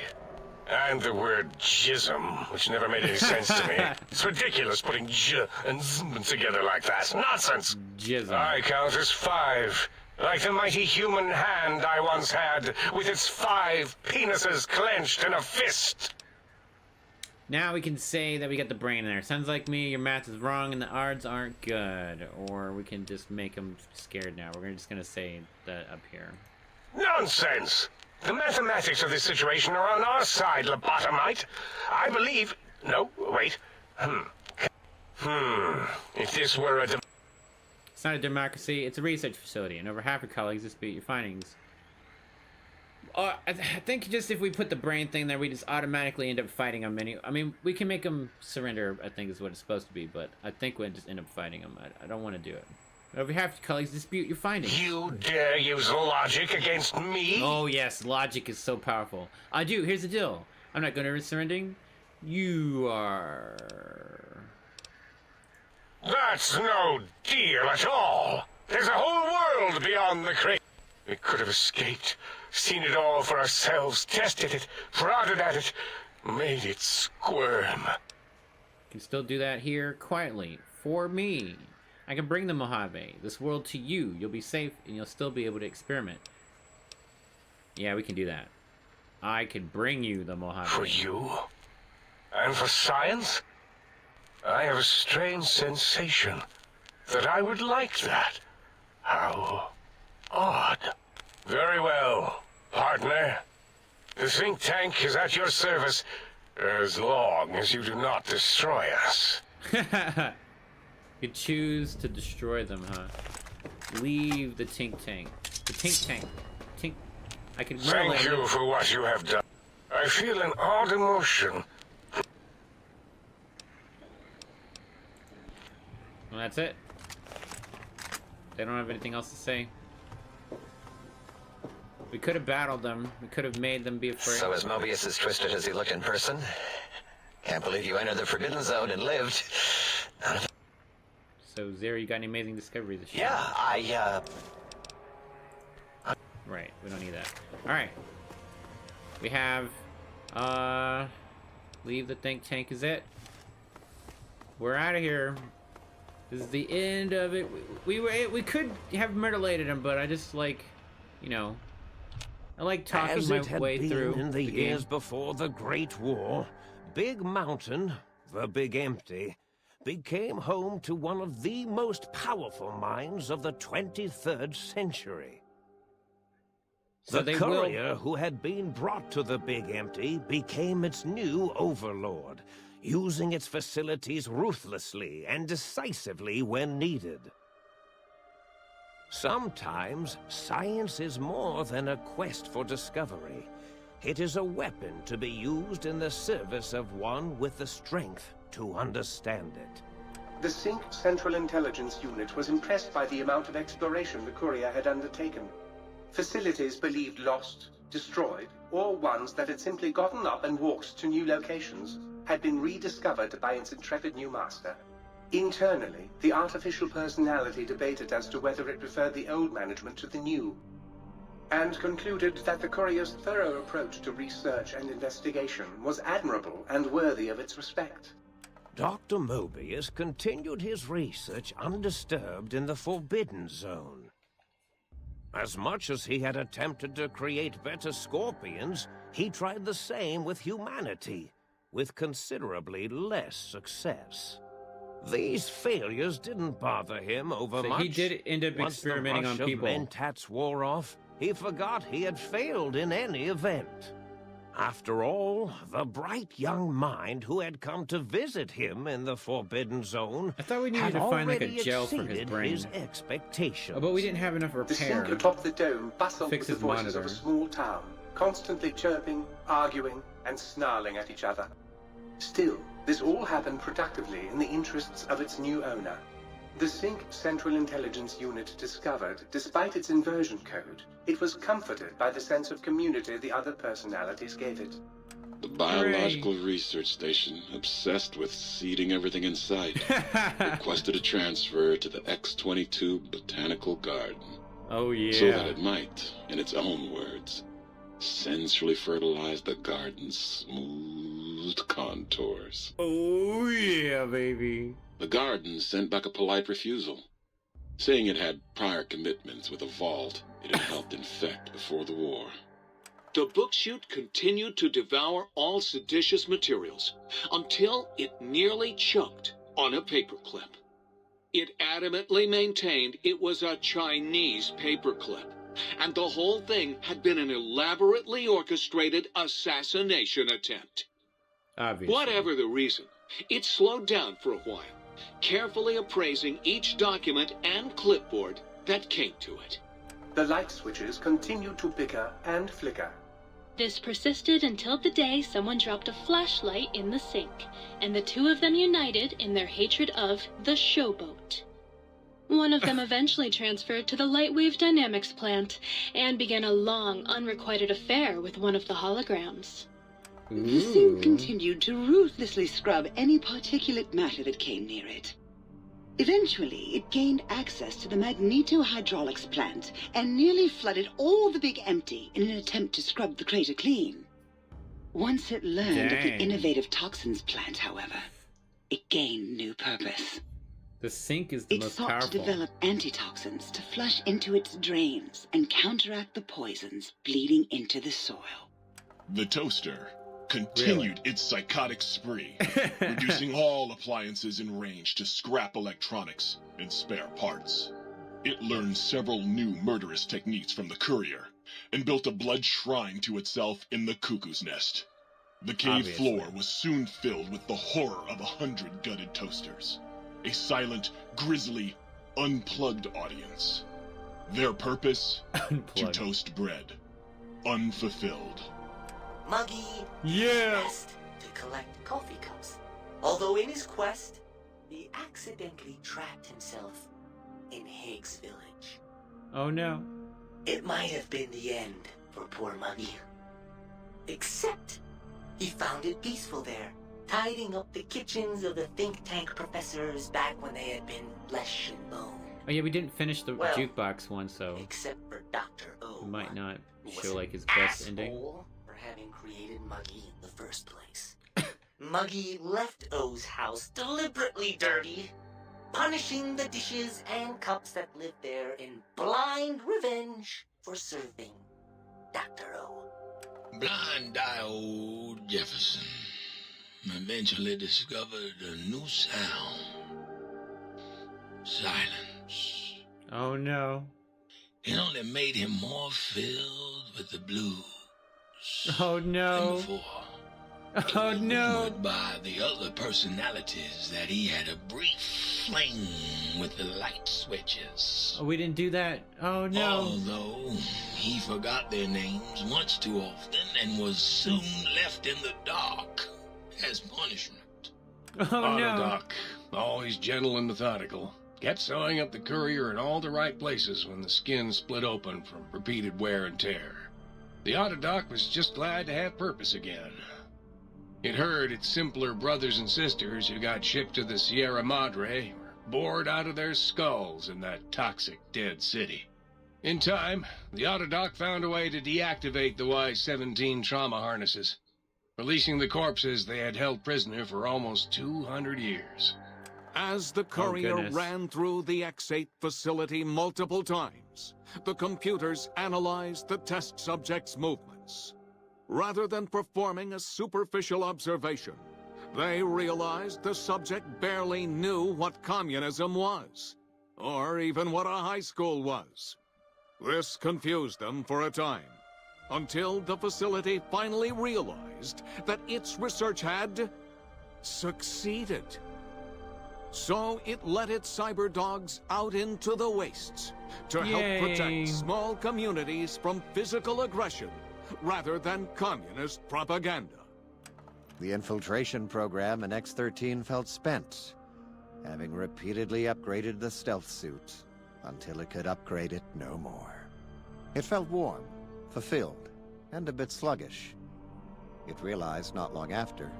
And the word jism, which never made any sense to me. It's ridiculous putting j and zm together like that. Nonsense. Jism. I count as 5. Like the mighty human hand I once had, with its 5 penises clenched in a fist. Now we can say that we got the brain there. Sounds like me, your math is wrong and the odds aren't good. Or we can just make them scared now. We're just gonna say that up here. Nonsense! The mathematics of this situation are on our side, lobotomite. I believe... No, wait. If this were a... It's not a democracy, it's a research facility, and over half your colleagues dispute your findings. I think just if we put the brain thing there, we just automatically end up fighting them. I mean, we can make them surrender, I think is what it's supposed to be, but I think we'll just end up fighting them. I don't want to do it. Over half your colleagues dispute your findings. You dare use logic against me? Oh yes, logic is so powerful. I do, here's the deal. I'm not going to surrendering. You are... That's no deal at all. There's a whole world beyond the crate. We could have escaped, seen it all for ourselves, tested it, prodded at it, made it squirm. Can still do that here quietly for me. I can bring the Mojave, this world to you. You'll be safe and you'll still be able to experiment. Yeah, we can do that. I can bring you the Mojave. For you? And for science? I have a strange sensation that I would like that. How odd. Very well, partner. The think tank is at your service as long as you do not destroy us. You choose to destroy them, huh? Leave the tink tank. The tink tank. Tink. I can. Thank you for what you have done. I feel an odd emotion. Well, that's it. They don't have anything else to say. We could have battled them. We could have made them be afraid. So is Mobius as twisted as he looked in person? Can't believe you entered the Forbidden Zone and lived. So, Zero, you got any amazing discoveries this year? Yeah, Right, we don't need that. Alright. We have, leave the think tank is it. We're out of here. This is the end of it. We could have mutilated him, but I just like, you know, I like talking As my it had way been through in the years game. before the Great War, Big Mountain, the Big Empty, became home to one of the most powerful minds of the 23rd century. So The they courier who had been brought to the Big Empty became its new overlord, using its facilities ruthlessly and decisively when needed. Sometimes, science is more than a quest for discovery. It is a weapon to be used in the service of one with the strength to understand it. The Sync Central Intelligence Unit was impressed by the amount of exploration the courier had undertaken. Facilities believed lost, destroyed, or ones that had simply gotten up and walked to new locations had been rediscovered by its intrepid new master. Internally, the artificial personality debated as to whether it preferred the old management to the new, and concluded that the courier's thorough approach to research and investigation was admirable and worthy of its respect. Dr. Mobius continued his research undisturbed in the Forbidden Zone. As much as he had attempted to create better scorpions, he tried the same with humanity, with considerably less success. These failures didn't bother him over So much. he did end up Once experimenting the on rush people. of mentats wore off, he forgot he had failed in any event. After all, the bright young mind who had come to visit him in the Forbidden Zone I thought we needed had to find like a already gel for his exceeded brain. his expectations. Oh, but we didn't have enough The repair. Sync atop the dome bustled Fix with the his voices of a monitor. small town, constantly chirping, arguing, and snarling at each other. Still, this all happened productively in the interests of its new owner. The Sync Central Intelligence Unit discovered, despite its inversion code, it was comforted by the sense of community the other personalities gave it. The Biological Research Station, obsessed with seeding everything in sight, requested a transfer to the X-22 Botanical Garden. Oh yeah. So that it might, in its own words, centrally fertilize the garden's smooth contours. Oh, yeah, baby. The garden sent back a polite refusal, saying it had prior commitments with a vault it had helped infect before the war. The book chute continued to devour all seditious materials until it nearly choked on a paperclip. It adamantly maintained it was a Chinese paperclip, and the whole thing had been an elaborately orchestrated assassination attempt. Obviously. Whatever the reason, it slowed down for a while, carefully appraising each document and clipboard that came to it. The light switches continued to bicker and flicker. This persisted until the day someone dropped a flashlight in the sink, and the two of them united in their hatred of the showboat. One of them eventually transferred to the Lightwave Dynamics plant and began a long, unrequited affair with one of the holograms. The sink continued to ruthlessly scrub any particulate matter that came near it. Eventually, it gained access to the magnetohydraulics plant and nearly flooded all the Big Empty in an attempt to scrub the crater clean. Once it learned of the innovative toxins plant, however, it gained new purpose. The sink is the most It sought powerful. to develop antitoxins to flush into its drains and counteract the poisons bleeding into the soil. The toaster continued its psychotic spree, reducing all appliances in range to scrap electronics and spare parts. It learned several new murderous techniques from the courier, and built a blood shrine to itself in the cuckoo's nest. The cave floor was soon filled with the horror of 100 gutted toasters. A silent, grisly, unplugged audience. Their purpose? To toast bread. Unfulfilled. Muggy asked to collect coffee cups. Although in his quest, he accidentally trapped himself in Haze village. Oh no. It might have been the end for poor Muggy. Except he found it peaceful there, tidying up the kitchens of the think tank professors back when they had been flesh and bone. Oh yeah, we didn't finish the Well, jukebox one, so except for Dr. O, we might not who was show like an his best ending. asshole for having created Muggy in the first place. Muggy left O's house deliberately dirty, punishing the dishes and cups that lived there in blind revenge for serving Dr. O. Blind-eye old Jefferson eventually discovered a new sound. Silence. Oh no. It only made him more filled with the blues. Oh no. Than before. Oh no. Rumored by the other personalities that he had a brief fling with the light switches. Oh, we didn't do that. Oh no. Although he forgot their names once too often and was soon left in the dark as punishment. Oh no. Doc, always gentle and methodical, kept sewing up the courier in all the right places when the skin split open from repeated wear and tear. The Autodoc was just glad to have purpose again. It heard its simpler brothers and sisters who got shipped to the Sierra Madre were bored out of their skulls in that toxic dead city. In time, the Autodoc found a way to deactivate the Y-17 trauma harnesses, releasing the corpses they had held prisoner for almost 200 years. As the courier goodness. ran through the X8 facility multiple times, the computers analyzed the test subject's movements. Rather than performing a superficial observation, they realized the subject barely knew what communism was, or even what a high school was. This confused them for a time, until the facility finally realized that its research had succeeded. So it let its cyber dogs out into the wastes to help protect small communities from physical aggression rather than communist propaganda. The infiltration program in X-13 felt spent, having repeatedly upgraded the stealth suit until it could upgrade it no more. It felt warm, fulfilled, and a bit sluggish. It realized not long after,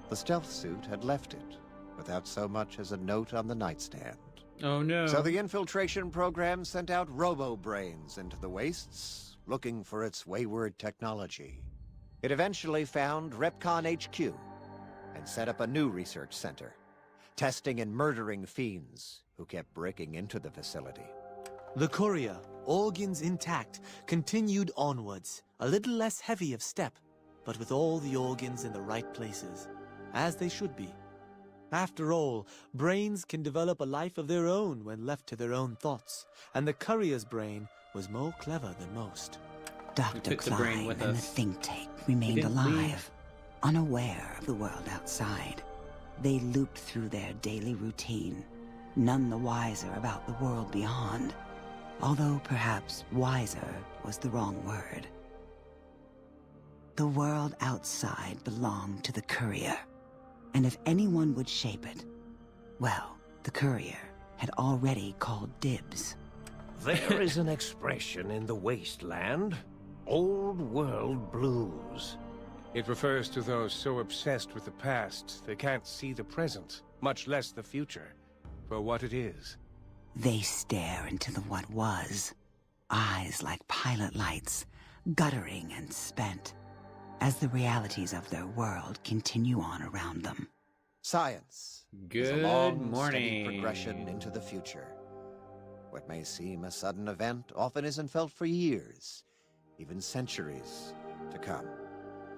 the stealth suit had left it, without so much as a note on the nightstand. Oh no. So the infiltration program sent out robo-brains into the wastes, looking for its wayward technology. It eventually found Repcon HQ and set up a new research center, testing and murdering fiends who kept breaking into the facility. The courier, organs intact, continued onwards, a little less heavy of step, but with all the organs in the right places, as they should be. After all, brains can develop a life of their own when left to their own thoughts, and the courier's brain was more clever than most. Dr. Klein and the think tank remained alive, unaware of the world outside. They looped through their daily routine, none the wiser about the world beyond, although perhaps wiser was the wrong word. The world outside belonged to the courier, and if anyone would shape it, well, the courier had already called dibs. There is an expression in the wasteland, old world blues. It refers to those so obsessed with the past they can't see the present, much less the future, for what it is. They stare into the what was, eyes like pilot lights, guttering and spent, as the realities of their world continue on around them. Science is a Good long, morning. steady progression into the future. What may seem a sudden event often isn't felt for years, even centuries to come.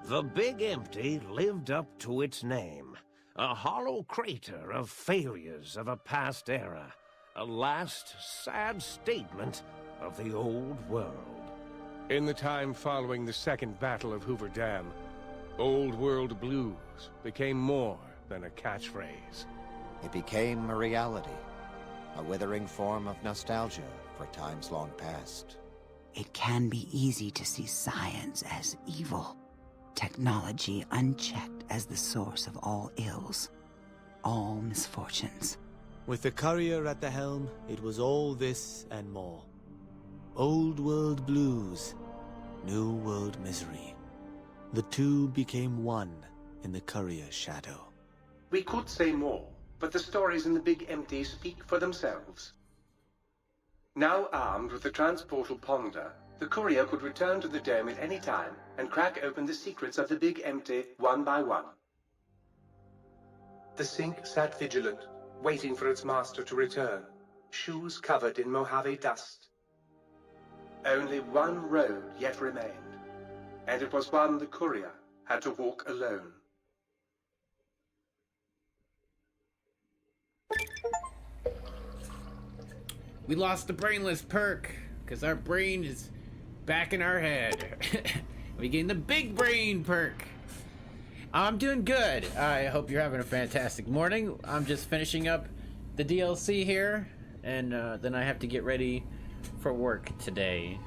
The Big Empty lived up to its name. A hollow crater of failures of a past era. A last, sad statement of the old world. In the time following the Second Battle of Hoover Dam, Old World Blues became more than a catchphrase. It became a reality, a withering form of nostalgia for times long past. It can be easy to see science as evil, technology unchecked as the source of all ills, all misfortunes. With the courier at the helm, it was all this and more. Old world blues, new world misery. The two became one in the courier's shadow. We could say more, but the stories in the Big Empty speak for themselves. Now armed with the transportal Ponder, the courier could return to the dome at any time and crack open the secrets of the Big Empty one by one. The Sink sat vigilant, waiting for its master to return, shoes covered in Mojave dust. Only one road yet remained, and it was one the courier had to walk alone. We lost the brainless perk, because our brain is back in our head. We gained the big brain perk. I'm doing good. I hope you're having a fantastic morning. I'm just finishing up the DLC here, and then I have to get ready for work today.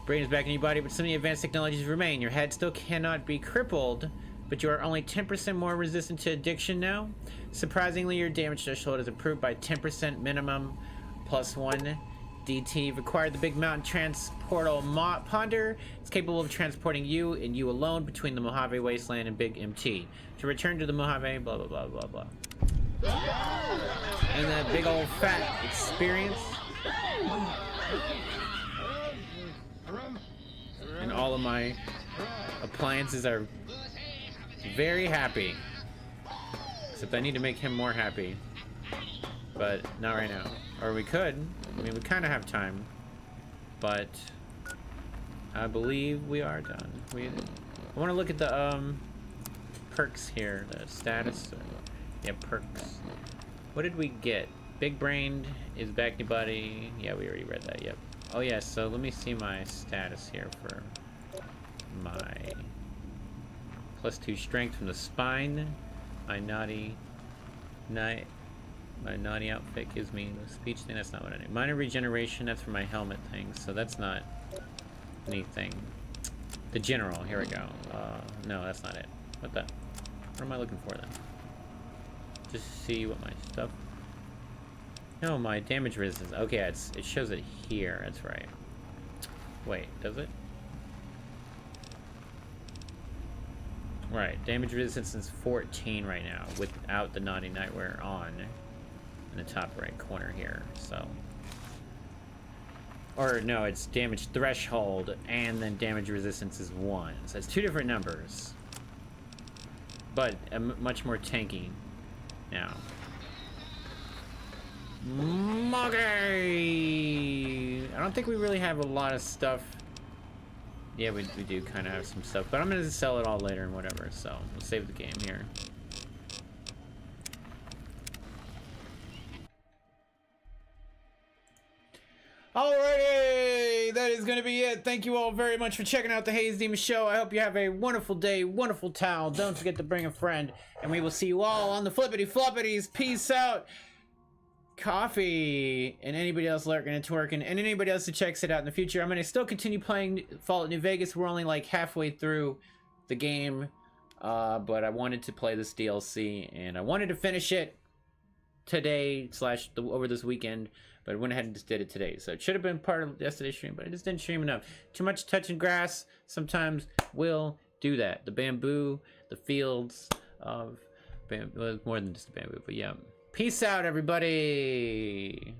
Brain is back in your body, but some of the advanced technologies remain. Your head still cannot be crippled, but you are only 10% more resistant to addiction now. Surprisingly, your damage threshold is improved by 10% minimum, +1 DT. You've acquired the Big Mountain Transportal Ponder. It's capable of transporting you and you alone between the Mojave Wasteland and Big MT. To return to the Mojave, blah, blah, blah, blah, blah. And that big old fat experience. And all of my appliances are very happy. Except I need to make him more happy. But not right now. Or we could. I mean, we kind of have time. But I believe we are done. I want to look at the perks here. The status. Yeah, perks. What did we get? Big brained is back in your body. Yeah, we already read that. Yep. Oh yeah, so let me see my status here for my +2 strength from the spine. My naughty outfit gives me the speech thing. That's not what I need. Minor regeneration, that's for my helmet thing, so that's not anything. The general, here we go. No, that's not it. What am I looking for then? Just see what my stuff. No, my damage resistance. Okay, it shows it here. That's right. Wait, does it? Right, damage resistance is 14 right now without the naughty nightwear on in the top right corner here. So Or no, it's damage threshold, and then damage resistance is 1. So it's 2 different numbers. But much more tanky now. Okay. I don't think we really have a lot of stuff. Yeah, we do kind of have some stuff, but I'm gonna sell it all later and whatever. So we'll save the game here. Alrighty, that is gonna be it. Thank you all very much for checking out the Haze Demon Show. I hope you have a wonderful day, wonderful town. Don't forget to bring a friend, and we will see you all on the flippity floppities. Peace out. Coffee, and anybody else lurking and twerking, and anybody else who checks it out in the future. I'm gonna still continue playing Fallout New Vegas. We're only like halfway through the game, but I wanted to play this DLC, and I wanted to finish it today / over this weekend, but I went ahead and just did it today. So it should have been part of yesterday's stream, but I just didn't stream enough. Too much touching grass sometimes will do that. The bamboo, the fields of bamboo, well, more than just the bamboo, but yeah. Peace out, everybody.